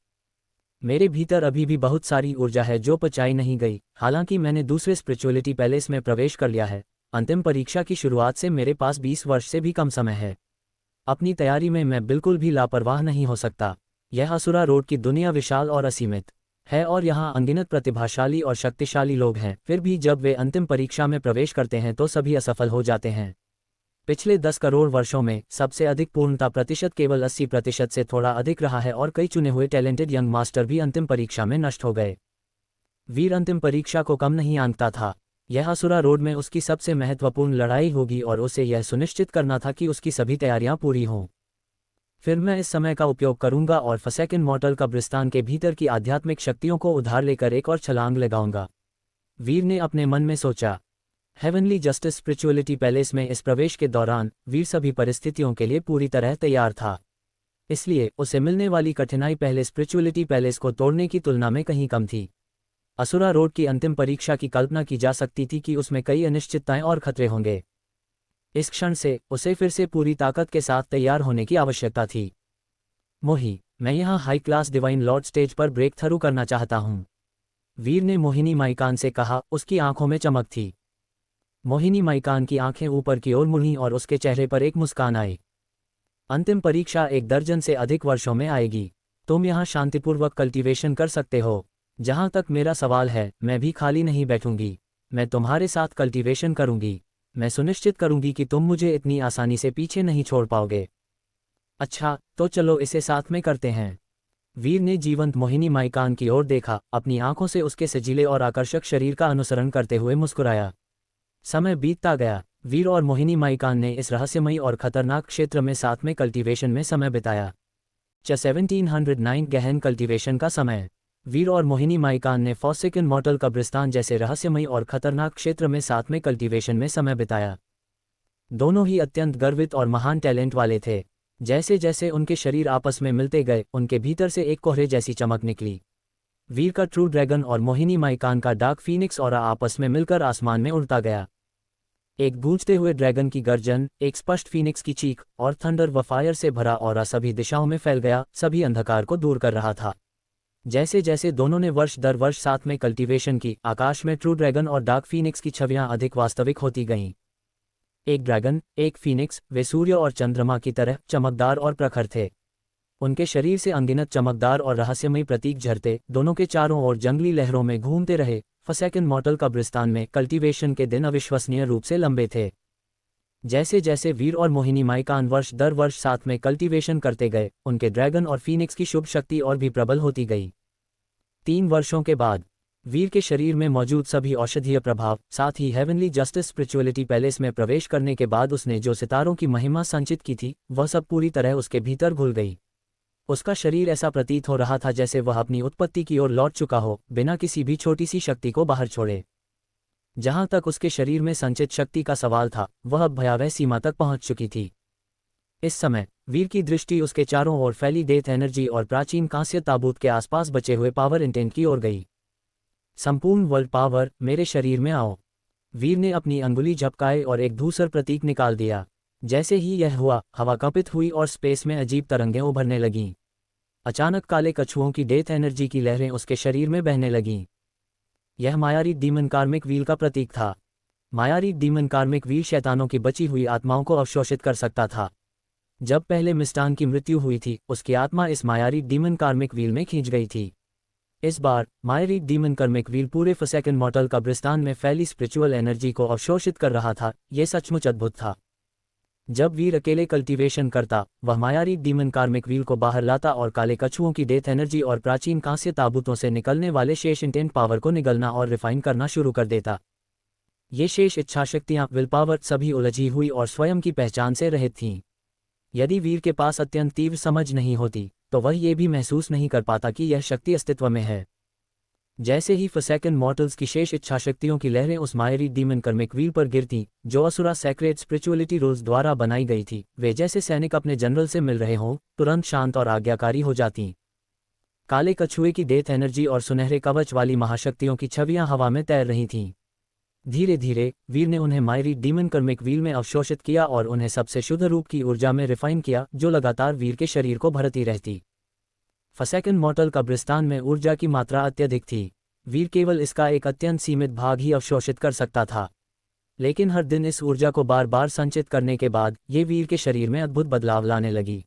मेरे भीतर अभी भी बहुत सारी ऊर्जा है जो पचाई नहीं गई। हालांकि मैंने दूसरे स्पिरिचुअलिटी पैलेस में प्रवेश कर लिया है, अंतिम परीक्षा की शुरुआत से मेरे पास 20 वर्ष से भी कम समय है। अपनी तैयारी में मैं बिल्कुल भी लापरवाह नहीं हो सकता। यह असुरा रोड की दुनिया विशाल और असीमित है और यहाँ अनगिनत प्रतिभाशाली और शक्तिशाली लोग हैं, फिर भी जब वे अंतिम परीक्षा में प्रवेश करते हैं तो सभी असफल हो जाते हैं। पिछले 10 करोड़ वर्षों में सबसे अधिक पूर्णता प्रतिशत केवल 80% से थोड़ा अधिक रहा है और कई चुने हुए टैलेंटेड यंग मास्टर भी अंतिम परीक्षा में नष्ट हो गए। वीर अंतिम परीक्षा को कम नहीं आंकता था। यह असुरा रोड में उसकी सबसे महत्वपूर्ण लड़ाई होगी और उसे यह सुनिश्चित करना था कि उसकी सभी तैयारियां पूरी हों। फिर मैं इस समय का उपयोग करूंगा और फॉरसैकन मॉर्टल कब्रिस्तान के भीतर की आध्यात्मिक शक्तियों को उधार लेकर एक और छलांग लगाऊंगा। वीर ने अपने मन में सोचा। हेवनली जस्टिस स्पिरिचुअलिटी पैलेस में इस प्रवेश के दौरान वीर सभी परिस्थितियों के लिए पूरी तरह तैयार था। इसलिए उसे मिलने वाली कठिनाई पहले स्पिरिचुअलिटी पैलेस को तोड़ने की तुलना में कहीं कम थी। असुरा रोड की अंतिम परीक्षा की कल्पना की जा सकती थी कि उसमें कई अनिश्चितताएं और खतरे होंगे। इस क्षण से उसे फिर से पूरी ताकत के साथ तैयार होने की आवश्यकता थी। मोही, मैं यहाँ high class divine Lord stage पर ब्रेक थ्रू करना चाहता हूँ, वीर ने मोहिनी माइकान से कहा। उसकी आंखों में चमक थी। मोहिनी माइकान की आंखें ऊपर की ओर मुड़ी और उसके चेहरे पर एक मुस्कान आई। अंतिम परीक्षा 1 दर्जन से अधिक वर्षों में आएगी। तुम यहाँ शांतिपूर्वक कल्टीवेशन कर सकते हो। जहाँ तक मेरा सवाल है, मैं भी खाली नहीं बैठूंगी। मैं तुम्हारे साथ कल्टीवेशन करूंगी। मैं सुनिश्चित करूंगी कि तुम मुझे इतनी आसानी से पीछे नहीं छोड़ पाओगे। अच्छा, तो चलो इसे साथ में करते हैं। वीर ने जीवंत मोहिनी माइकान की ओर देखा, अपनी आंखों से उसके सजीले और आकर्षक शरीर का अनुसरण करते हुए मुस्कुराया। समय बीतता गया। वीर और मोहिनी माइकान ने इस रहस्यमयी और खतरनाक क्षेत्र में साथ में कल्टीवेशन में समय बिताया। 1709 गहन कल्टीवेशन का समय। वीर और मोहिनी माइकान ने फॉरसैकन मॉर्टल कब्रिस्तान जैसे रहस्यमयी और खतरनाक क्षेत्र में साथ में कल्टीवेशन में समय बिताया। दोनों ही अत्यंत गर्वित और महान टैलेंट वाले थे। जैसे जैसे उनके शरीर आपस में मिलते गए, उनके भीतर से एक कोहरे जैसी चमक निकली। वीर का ट्रू ड्रैगन और मोहिनी माइकान का डार्क फीनिक्स ऑरा आपस में मिलकर आसमान में उड़ता गया। एक गूंजते हुए ड्रैगन की गर्जन, एक स्पष्ट फीनिक्स की चीख और थंडर व फायर से भरा ऑरा सभी दिशाओं में फैल गया, सभी अंधकार को दूर कर रहा था। जैसे जैसे दोनों ने वर्ष दर वर्ष साथ में कल्टीवेशन की, आकाश में ट्रू ड्रैगन और डार्क फीनिक्स की छवियां अधिक वास्तविक होती गईं। एक ड्रैगन, एक फीनिक्स, वे सूर्य और चंद्रमा की तरह चमकदार और प्रखर थे। उनके शरीर से अनगिनत चमकदार और रहस्यमयी प्रतीक झरते दोनों के चारों ओर जंगली लहरों में घूमते रहे। फॉरसैकन मॉर्टल कब्रिस्तान में कल्टीवेशन के दिन अविश्वसनीय रूप से लंबे थे। जैसे जैसे वीर और मोहिनी माइकान वर्ष दर वर्ष साथ में कल्टीवेशन करते गए, उनके ड्रैगन और फीनिक्स की शुभ शक्ति और भी प्रबल होती गई। 3 वर्षों के बाद वीर के शरीर में मौजूद सभी औषधीय प्रभाव, साथ ही हेवनली जस्टिस स्पिरिचुअलिटी पैलेस में प्रवेश करने के बाद उसने जो सितारों की महिमा संचित की थी, वह सब पूरी तरह उसके भीतर घुल गई। उसका शरीर ऐसा प्रतीत हो रहा था जैसे वह अपनी उत्पत्ति की ओर लौट चुका हो, बिना किसी भी छोटी सी शक्ति को बाहर छोड़े। जहां तक उसके शरीर में संचित शक्ति का सवाल था, वह अब भयावह सीमा तक पहुंच चुकी थी। इस समय वीर की दृष्टि उसके चारों ओर फैली डेथ एनर्जी और प्राचीन कांस्य ताबूत के आसपास बचे हुए पावर इंटेंट की ओर गई। संपूर्ण वर्ल्ड पावर, मेरे शरीर में आओ। वीर ने अपनी अंगुली झपकाए और एक धूसर प्रतीक निकाल दिया। जैसे ही यह हुआ, हवा कंपित हुई और स्पेस में अजीब तरंगें उभरने लगीं। अचानक काले कछुओं की डेथ एनर्जी की लहरें उसके शरीर में बहने लगीं। यह मायारी डीमन कार्मिक व्हील का प्रतीक था। मायारी डीमन कार्मिक व्हील शैतानों की बची हुई आत्माओं को अवशोषित कर सकता था। जब पहले मिस्टान की मृत्यु हुई थी, उसकी आत्मा इस मायारी डीमन कार्मिक व्हील में खींच गई थी। इस बार मायारी डीमन कार्मिक व्हील पूरे फॉरसैकन मॉर्टल कब्रिस्तान में फैली स्पिरिचुअल एनर्जी को अवशोषित कर रहा था। यह सचमुच अद्भुत था। जब वीर अकेले कल्टीवेशन करता, वह मायारी डीमन कार्मिक व्हील को बाहर लाता और काले कछुओं की डेथ एनर्जी और प्राचीन कांस्य ताबूतों से निकलने वाले शेष इंटेंट पावर को निगलना और रिफाइन करना शुरू कर देता। ये शेष इच्छाशक्तियां, विल पावर, सभी उलझी हुई और स्वयं की पहचान से रहित थीं। यदि वीर के पास अत्यंत तीव्र समझ नहीं होती, तो वह ये भी महसूस नहीं कर पाता कि यह शक्ति अस्तित्व में है। जैसे ही फॉरसैकन मॉर्टल्स की शेष इच्छाशक्तियों की लहरें उस मायरी डीमन कर्मिक व्हील पर गिरती, जो असुरा सैक्रेड स्पिरिचुअलिटी रूल्स द्वारा बनाई गई थी, वे जैसे सैनिक अपने जनरल से मिल रहे हों, तुरंत शांत और आज्ञाकारी हो जाती। काले कछुए की डेथ एनर्जी और सुनहरे कवच वाली महाशक्तियों की छवियां हवा में तैर रही थीं। धीरे धीरे वीर ने उन्हें मायरी डीमन कर्मिक व्हील में अवशोषित किया और उन्हें सबसे शुद्ध रूप की ऊर्जा में रिफाइन किया, जो लगातार वीर के शरीर को भरती रहती। फॉरसैकन मॉर्टल कब्रिस्तान में ऊर्जा की मात्रा अत्यधिक थी। वीर केवल इसका एक अत्यंत सीमित भाग ही अवशोषित कर सकता था। लेकिन हर दिन इस ऊर्जा को बार बार संचित करने के बाद ये वीर के शरीर में अद्भुत बदलाव लाने लगी।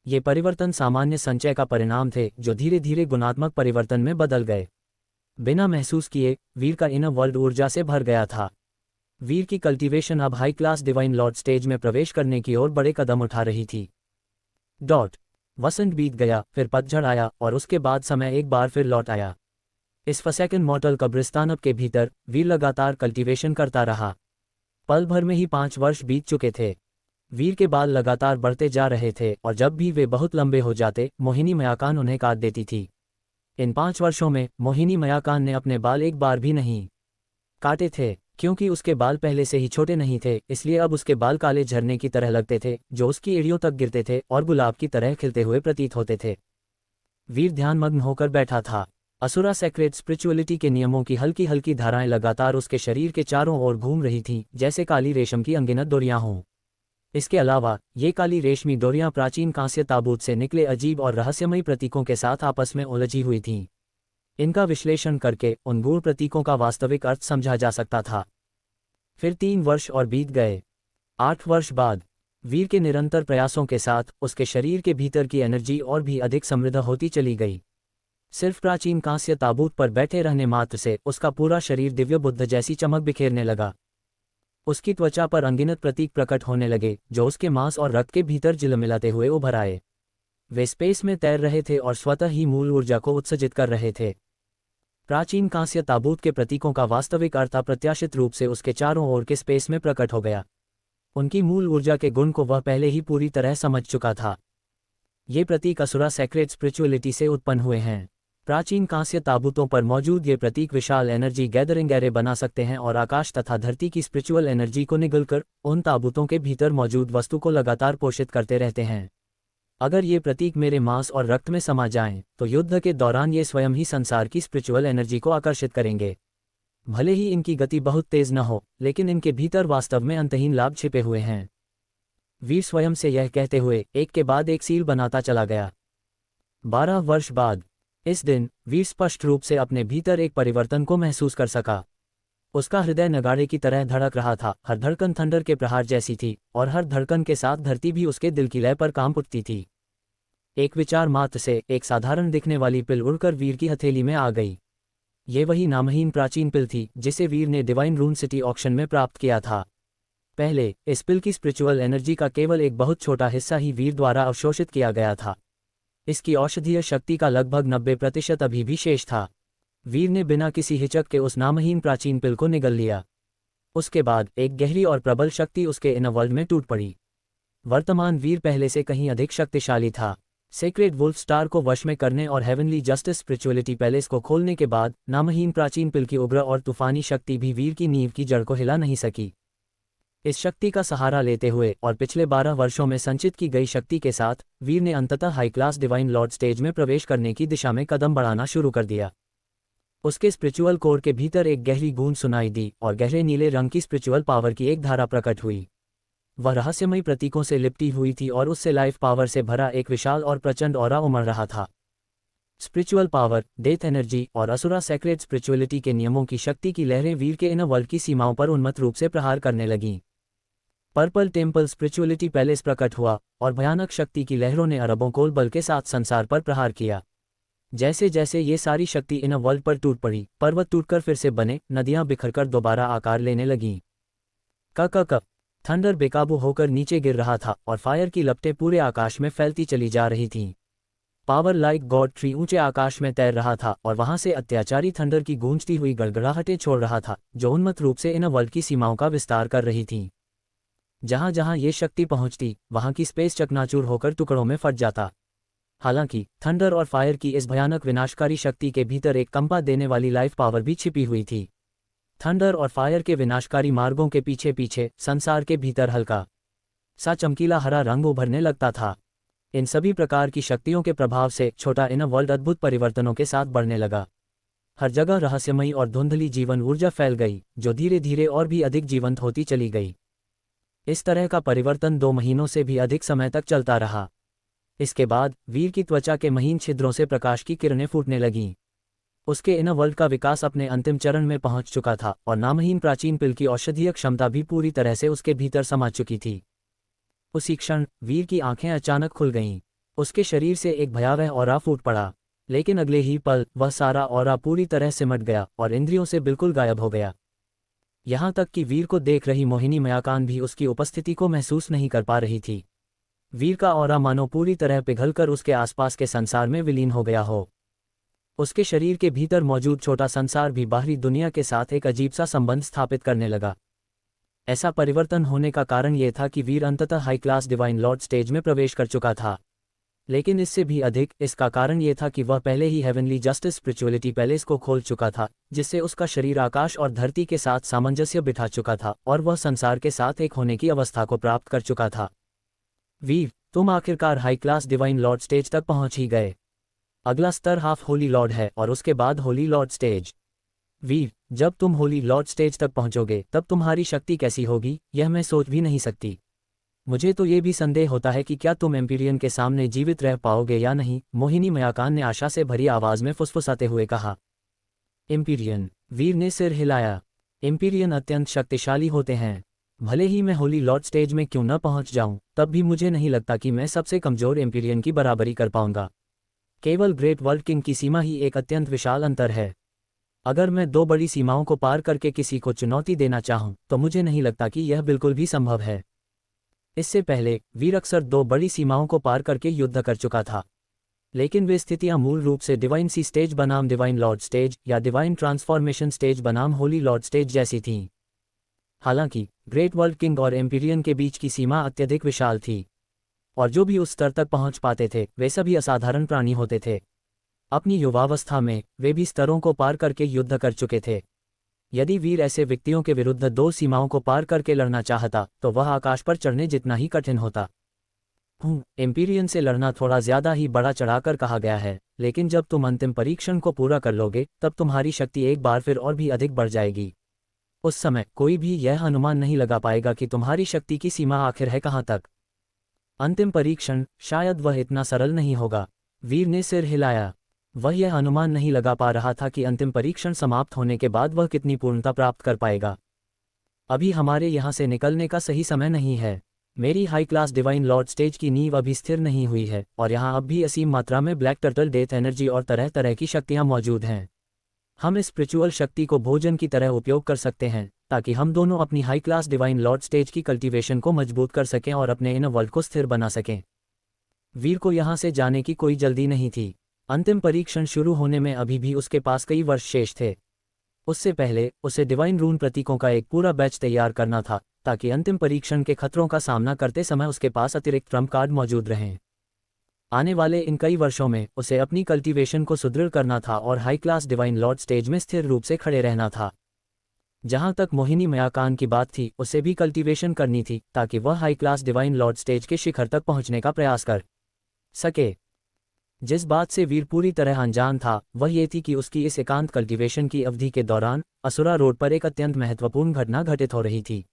ये परिवर्तन सामान्य संचय का परिणाम थे जो धीरे धीरे गुणात्मक परिवर्तन में बदल गए। बिना महसूस किए वीर का इनर वर्ल्ड ऊर्जा से भर गया था। वीर की कल्टीवेशन अब high class divine Lord stage में प्रवेश करने की ओर बड़े कदम उठा रही थी। वसंत बीत गया, फिर पतझड़ आया और उसके बाद समय एक बार फिर लौट आया। इस फॉरसैकन मॉर्टल कब्रिस्तान के भीतर वीर लगातार कल्टीवेशन करता रहा। पल भर में ही 5 वर्ष बीत चुके थे। वीर के बाल लगातार बढ़ते जा रहे थे और जब भी वे बहुत लंबे हो जाते मोहिनी मयाकान उन्हें काट देती थी। इन 5 वर्षों में मोहिनी मयाकान ने अपने बाल एक बार भी नहीं काटे थे। क्योंकि उसके बाल पहले से ही छोटे नहीं थे, इसलिए अब उसके बाल काले झरने की तरह लगते थे जो उसकी एड़ियों तक गिरते थे और गुलाब की तरह खिलते हुए प्रतीत होते थे। वीर ध्यानमग्न होकर बैठा था। असुरा सेक्रेट स्पिरिचुअलिटी के नियमों की हल्की हल्की धाराएं लगातार उसके शरीर के चारों ओर घूम रही थीं, जैसे काली रेशम की अनगिनत डोरियां हों। इसके अलावा ये काली रेशमी डोरियां प्राचीन कांस्य ताबूत से निकले अजीब और रहस्यमयी प्रतीकों के साथ आपस में उलझी हुई थीं। इनका विश्लेषण करके उन गूढ़ प्रतीकों का वास्तविक अर्थ समझा जा सकता था। फिर 3 वर्ष और बीत गए। 8 वर्ष बाद वीर के निरंतर प्रयासों के साथ उसके शरीर के भीतर की एनर्जी और भी अधिक समृद्ध होती चली गई। सिर्फ प्राचीन कांस्य ताबूत पर बैठे रहने मात्र से उसका पूरा शरीर दिव्य बुद्ध जैसी चमक बिखेरने लगा। उसकी त्वचा पर अनगिनत प्रतीक प्रकट होने लगे जो उसके मांस और रक्त के भीतर झिलमिलाते हुए उभर आए। वे स्पेस में तैर रहे थे और स्वतः ही मूल ऊर्जा को उत्सर्जित कर रहे थे। प्राचीन कांस्य ताबूत के प्रतीकों का वास्तविक अर्थ अप्रत्याशित रूप से उसके चारों ओर के स्पेस में प्रकट हो गया। उनकी मूल ऊर्जा के गुण को वह पहले ही पूरी तरह समझ चुका था। ये प्रतीक असुरा सेक्रेट स्पिरिचुअलिटी से उत्पन्न हुए हैं। प्राचीन कांस्य ताबूतों पर मौजूद ये प्रतीक विशाल एनर्जी गैदरिंग एरे बना सकते हैं और आकाश तथा धरती की स्पिरिचुअल एनर्जी को निगलकर उन ताबूतों के भीतर मौजूद वस्तु को लगातार पोषित करते रहते हैं। अगर ये प्रतीक मेरे मांस और रक्त में समा जाएं, तो युद्ध के दौरान ये स्वयं ही संसार की स्पिरिचुअल एनर्जी को आकर्षित करेंगे। भले ही इनकी गति बहुत तेज न हो, लेकिन इनके भीतर वास्तव में अंतहीन लाभ छिपे हुए हैं। वीर स्वयं से यह कहते हुए एक के बाद एक सील बनाता चला गया। 12 वर्ष बाद इस दिन वीर स्पष्ट रूप से अपने भीतर एक परिवर्तन को महसूस कर सका। उसका हृदय नगाड़े की तरह धड़क रहा था। हर धड़कन थंडर के प्रहार जैसी थी और हर धड़कन के साथ धरती भी उसके दिल की लय पर कांप उठती थी। एक विचार मात्र से एक साधारण दिखने वाली पिल उड़कर वीर की हथेली में आ गई। ये वही नामहीन प्राचीन पिल थी जिसे वीर ने डिवाइन रून सिटी ऑक्शन में प्राप्त किया था। पहले इस पिल की स्पिरिचुअल एनर्जी का केवल एक बहुत छोटा हिस्सा ही वीर द्वारा अवशोषित किया गया था। इसकी औषधीय शक्ति का लगभग 90% अभी भी शेष था। वीर ने बिना किसी हिचक के उस नामहीन प्राचीन पिल को निगल लिया। उसके बाद एक गहरी और प्रबल शक्ति उसके इनर वर्ल्ड में टूट पड़ी। वर्तमान वीर पहले से कहीं अधिक शक्तिशाली था। सेक्रेड वुल्फ स्टार को वश में करने और हेवनली जस्टिस स्पिरिचुअलिटी पैलेस को खोलने के बाद नामहीन प्राचीन पिल की उग्र और तूफानी शक्ति भी वीर की नींव की जड़ को हिला नहीं सकी। इस शक्ति का सहारा लेते हुए और पिछले 12 वर्षों में संचित की गई शक्ति के साथ वीर ने अंततः high class divine Lord stage में प्रवेश करने की दिशा में कदम बढ़ाना शुरू कर दिया। उसके स्पिरिचुअल कोर के भीतर एक गहरी गूंज सुनाई दी और गहरे नीले रंग की स्पिरिचुअल पावर की एक धारा प्रकट हुई। वह रहस्यमयी प्रतीकों से लिपटी हुई थी और उससे लाइफ पावर से भरा एक विशाल और प्रचंड ऑरा उमड़ रहा था। स्पिरिचुअल पावर, डेथ एनर्जी और असुरा सेक्रेट स्पिरिचुअलिटी के नियमों की शक्ति की लहरें वीर के इनर वर्ल्ड की सीमाओं पर उन्मत्त रूप से प्रहार करने लगीं। पर्पल टेम्पल स्पिरिचुअलिटी पैलेस प्रकट हुआ और भयानक शक्ति की लहरों ने अरबों कोल बल के साथ संसार पर प्रहार किया। जैसे जैसे ये सारी शक्ति इनर वर्ल्ड पर टूट पड़ी, पर्वत टूटकर फिर से बने, नदियां बिखरकर दोबारा आकार लेने लगीं। क थंडर बेकाबू होकर नीचे गिर रहा था और फायर की लपटें पूरे आकाश में फैलती चली जा रही थीं। पावर लाइक गॉड ट्री ऊंचे आकाश में तैर रहा था और वहां से अत्याचारी थंडर की गूंजती हुई गड़गड़ाहटें छोड़ रहा था जो उन्मत्त रूप से इनर वर्ल्ड की सीमाओं का विस्तार कर रही थीं। जहां जहां ये शक्ति पहुंचती वहां की स्पेस चकनाचूर होकर टुकड़ों में फट जाता। हालांकि थंडर और फायर की इस भयानक विनाशकारी शक्ति के भीतर एक कंपा देने वाली लाइफ पावर भी छिपी हुई थी। थंडर और फायर के विनाशकारी मार्गों के पीछे पीछे संसार के भीतर हल्का सा चमकीला हरा रंग उभरने लगता था। इन सभी प्रकार की शक्तियों के प्रभाव से छोटा इनर वर्ल्ड अद्भुत परिवर्तनों के साथ बढ़ने लगा। हर जगह रहस्यमयी और धुंधली जीवन ऊर्जा फैल गई जो धीरे धीरे और भी अधिक जीवंत होती चली गई। इस तरह का परिवर्तन 2 महीनों से भी अधिक समय तक चलता रहा। इसके बाद वीर की त्वचा के महीन छिद्रों से प्रकाश की किरणें फूटने लगीं। उसके इनर वर्ल्ड का विकास अपने अंतिम चरण में पहुंच चुका था और नामहीन प्राचीन पिल की औषधीय क्षमता भी पूरी तरह से उसके भीतर समा चुकी थी। उसी क्षण वीर की आंखें अचानक खुल गईं। उसके शरीर से एक भयावह ऑरा फूट पड़ा, लेकिन अगले ही पल वह सारा ऑरा पूरी तरह सिमट गया और इंद्रियों से बिल्कुल गायब हो गया। यहाँ तक कि वीर को देख रही मोहिनी मयाकान भी उसकी उपस्थिति को महसूस नहीं कर पा रही थी। वीर का ऑरा मानो पूरी तरह पिघलकर उसके आसपास के संसार में विलीन हो गया हो। उसके शरीर के भीतर मौजूद छोटा संसार भी बाहरी दुनिया के साथ एक अजीब सा संबंध स्थापित करने लगा। ऐसा परिवर्तन होने का कारण यह था कि वीर अंततः high class divine Lord stage में प्रवेश कर चुका था। लेकिन इससे भी अधिक इसका कारण यह था कि वह पहले ही हेवनली जस्टिस स्पिरिचुअलिटी पैलेस को खोल चुका था, जिससे उसका शरीर आकाश और धरती के साथ सामंजस्य बिठा चुका था और वह संसार के साथ एक होने की अवस्था को प्राप्त कर चुका था। वीर, तुम आखिरकार high class divine Lord stage तक पहुंच ही गए। अगला स्तर हाफ होली लॉर्ड है और उसके बाद होली लॉर्ड स्टेज। वीर, जब तुम होली लॉर्ड स्टेज तक पहुंचोगे तब तुम्हारी शक्ति कैसी होगी, यह मैं सोच भी नहीं सकती। मुझे तो ये भी संदेह होता है कि क्या तुम एम्पीरियन के सामने जीवित रह पाओगे या नहीं, मोहिनी मयाकान ने आशा से भरी आवाज में फुसफुसाते हुए कहा। एम्पीरियन, वीर ने सिर हिलाया। एम्पीरियन अत्यंत शक्तिशाली होते हैं। भले ही मैं होली लॉर्ड स्टेज में क्यों न पहुंच जाऊं, तब भी मुझे नहीं लगता कि मैं सबसे कमजोर एम्पीरियन की बराबरी कर पाऊंगा। केवल ग्रेट वर्ल्ड किंग की सीमा ही एक अत्यंत विशाल अंतर है। अगर मैं दो बड़ी सीमाओं को पार करके किसी को चुनौती देना चाहूं, तो मुझे नहीं लगता कि यह बिल्कुल भी संभव है। इससे पहले वीर अक्सर दो बड़ी सीमाओं को पार करके युद्ध कर चुका था, लेकिन वे स्थितियां मूल रूप से डिवाइन सी स्टेज बनाम डिवाइन लॉर्ड स्टेज या डिवाइन ट्रांसफॉर्मेशन स्टेज बनाम होली लॉर्ड स्टेज जैसी थीं। हालांकि ग्रेट वर्ल्ड किंग और एम्पीरियन के बीच की सीमा अत्यधिक विशाल थी, और जो भी उस स्तर तक पहुंच पाते थे वे सभी असाधारण प्राणी होते थे। अपनी युवावस्था में वे भी स्तरों को पार करके युद्ध कर चुके थे। यदि वीर ऐसे व्यक्तियों के विरुद्ध दो सीमाओं को पार करके लड़ना चाहता तो वह आकाश पर चढ़ने जितना ही कठिन होता। एम्पीरियन से लड़ना थोड़ा ज्यादा ही बड़ा चढ़ाकर कहा गया है, लेकिन जब तुम अंतिम परीक्षण को पूरा कर लोगे तब तुम्हारी शक्ति एक बार फिर और भी अधिक बढ़ जाएगी। उस समय कोई भी यह अनुमान नहीं लगा पाएगा कि तुम्हारी शक्ति की सीमा आखिर है कहाँ तक। अंतिम परीक्षण, शायद वह इतना सरल नहीं होगा। वीर ने सिर हिलाया। वह यह अनुमान नहीं लगा पा रहा था कि अंतिम परीक्षण समाप्त होने के बाद वह कितनी पूर्णता प्राप्त कर पाएगा। अभी हमारे यहाँ से निकलने का सही समय नहीं है। मेरी high class divine Lord stage की नींव अभी स्थिर नहीं हुई है और यहाँ अब भी असीम मात्रा में ब्लैक टर्टल डेथ एनर्जी और तरह तरह की शक्तियाँ मौजूद हैं। हम इस स्पिरिचुअल शक्ति को भोजन की तरह उपयोग कर सकते हैं ताकि हम दोनों अपनी high class divine Lord stage की कल्टीवेशन को मजबूत कर सकें और अपने इनर वर्ल्ड को स्थिर बना सकें। वीर को यहाँ से जाने की कोई जल्दी नहीं थी। अंतिम परीक्षण शुरू होने में अभी भी उसके पास कई वर्ष शेष थे। उससे पहले उसे डिवाइन रून प्रतीकों का एक पूरा बैच तैयार करना था ताकि अंतिम परीक्षण के खतरों का सामना करते समय उसके पास अतिरिक्त ट्रम्प कार्ड मौजूद रहें। आने वाले इन कई वर्षों में उसे अपनी कल्टीवेशन को सुदृढ़ करना था और high class divine Lord stage में स्थिर रूप से खड़े रहना था। जहां तक मोहिनी मयाकान की बात थी, उसे भी कल्टीवेशन करनी थी ताकि वह high class divine Lord stage के शिखर तक पहुंचने का प्रयास कर सके। जिस बात से वीर पूरी तरह अनजान था वह ये थी कि उसकी इस एकांत कल्टीवेशन की अवधि के दौरान असुरा रोड पर एक अत्यंत महत्वपूर्ण घटना घटित हो रही थी।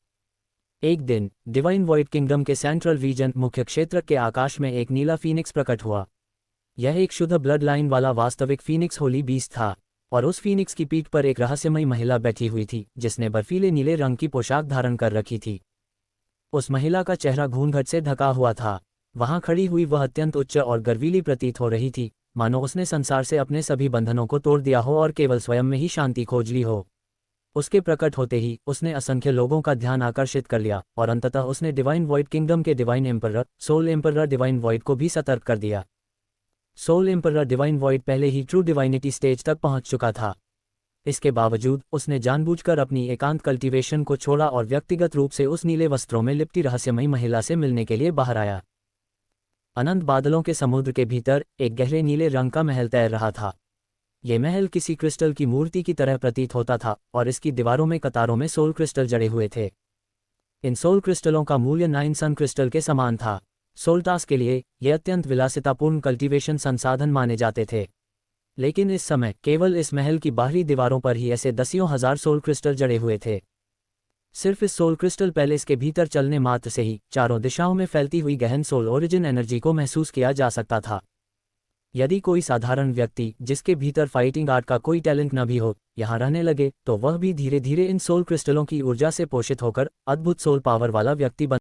एक दिन डिवाइन वॉइड किंगडम के सेंट्रल रीजन मुख्य क्षेत्र के आकाश में एक नीला फीनिक्स प्रकट हुआ। यह एक शुद्ध ब्लड लाइन वाला वास्तविक फीनिक्स होली बीस्ट था और उस फीनिक्स की पीठ पर एक रहस्यमयी महिला बैठी हुई थी जिसने बर्फीले नीले रंग की पोशाक धारण कर रखी थी। उस महिला का चेहरा घूंघट से ढका हुआ था। वहां खड़ी हुई वह अत्यंत उच्च और गर्वीली प्रतीत हो रही थी, मानो उसने संसार से अपने सभी बंधनों को तोड़ दिया हो और केवल स्वयं में ही शांति खोज ली हो। उसके प्रकट होते ही उसने असंख्य लोगों का ध्यान आकर्षित कर लिया और अंततः उसने डिवाइन वॉइड किंगडम के divine emperor soul emperor divine void को भी सतर्क कर दिया। सोल एम्परर डिवाइन वॉइड पहले ही ट्रू डिवाइनिटी स्टेज तक पहुंच चुका था। इसके बावजूद उसने जानबूझकर अपनी एकांत कल्टीवेशन को छोड़ा और व्यक्तिगत रूप से उस नीले वस्त्रों में लिपटी रहस्यमयी महिला से मिलने के लिए बाहर आया। अनंत बादलों के समुद्र के भीतर एक गहरे नीले रंग का महल तैर रहा था। यह महल किसी क्रिस्टल की मूर्ति की तरह प्रतीत होता था और इसकी दीवारों में कतारों में सोल क्रिस्टल जड़े हुए थे। इन सोल क्रिस्टलों का मूल्य 9 सन क्रिस्टल के समान था। सोल्टास के लिए ये अत्यंत विलासितापूर्ण कल्टीवेशन संसाधन माने जाते थे, लेकिन इस समय केवल इस महल की बाहरी दीवारों पर ही ऐसे दसियों हजार सोल क्रिस्टल जड़े हुए थे। सिर्फ इस सोल क्रिस्टल पैलेस के भीतर चलने मात्र से ही चारों दिशाओं में फैलती हुई गहन सोल ओरिजिन एनर्जी को महसूस किया जा सकता था। यदि कोई साधारण व्यक्ति जिसके भीतर फाइटिंग आर्ट का कोई टैलेंट न भी हो यहाँ रहने लगे तो वह भी धीरे धीरे इन सोल क्रिस्टलों की ऊर्जा से पोषित होकर अद्भुत सोल पावर वाला व्यक्ति बन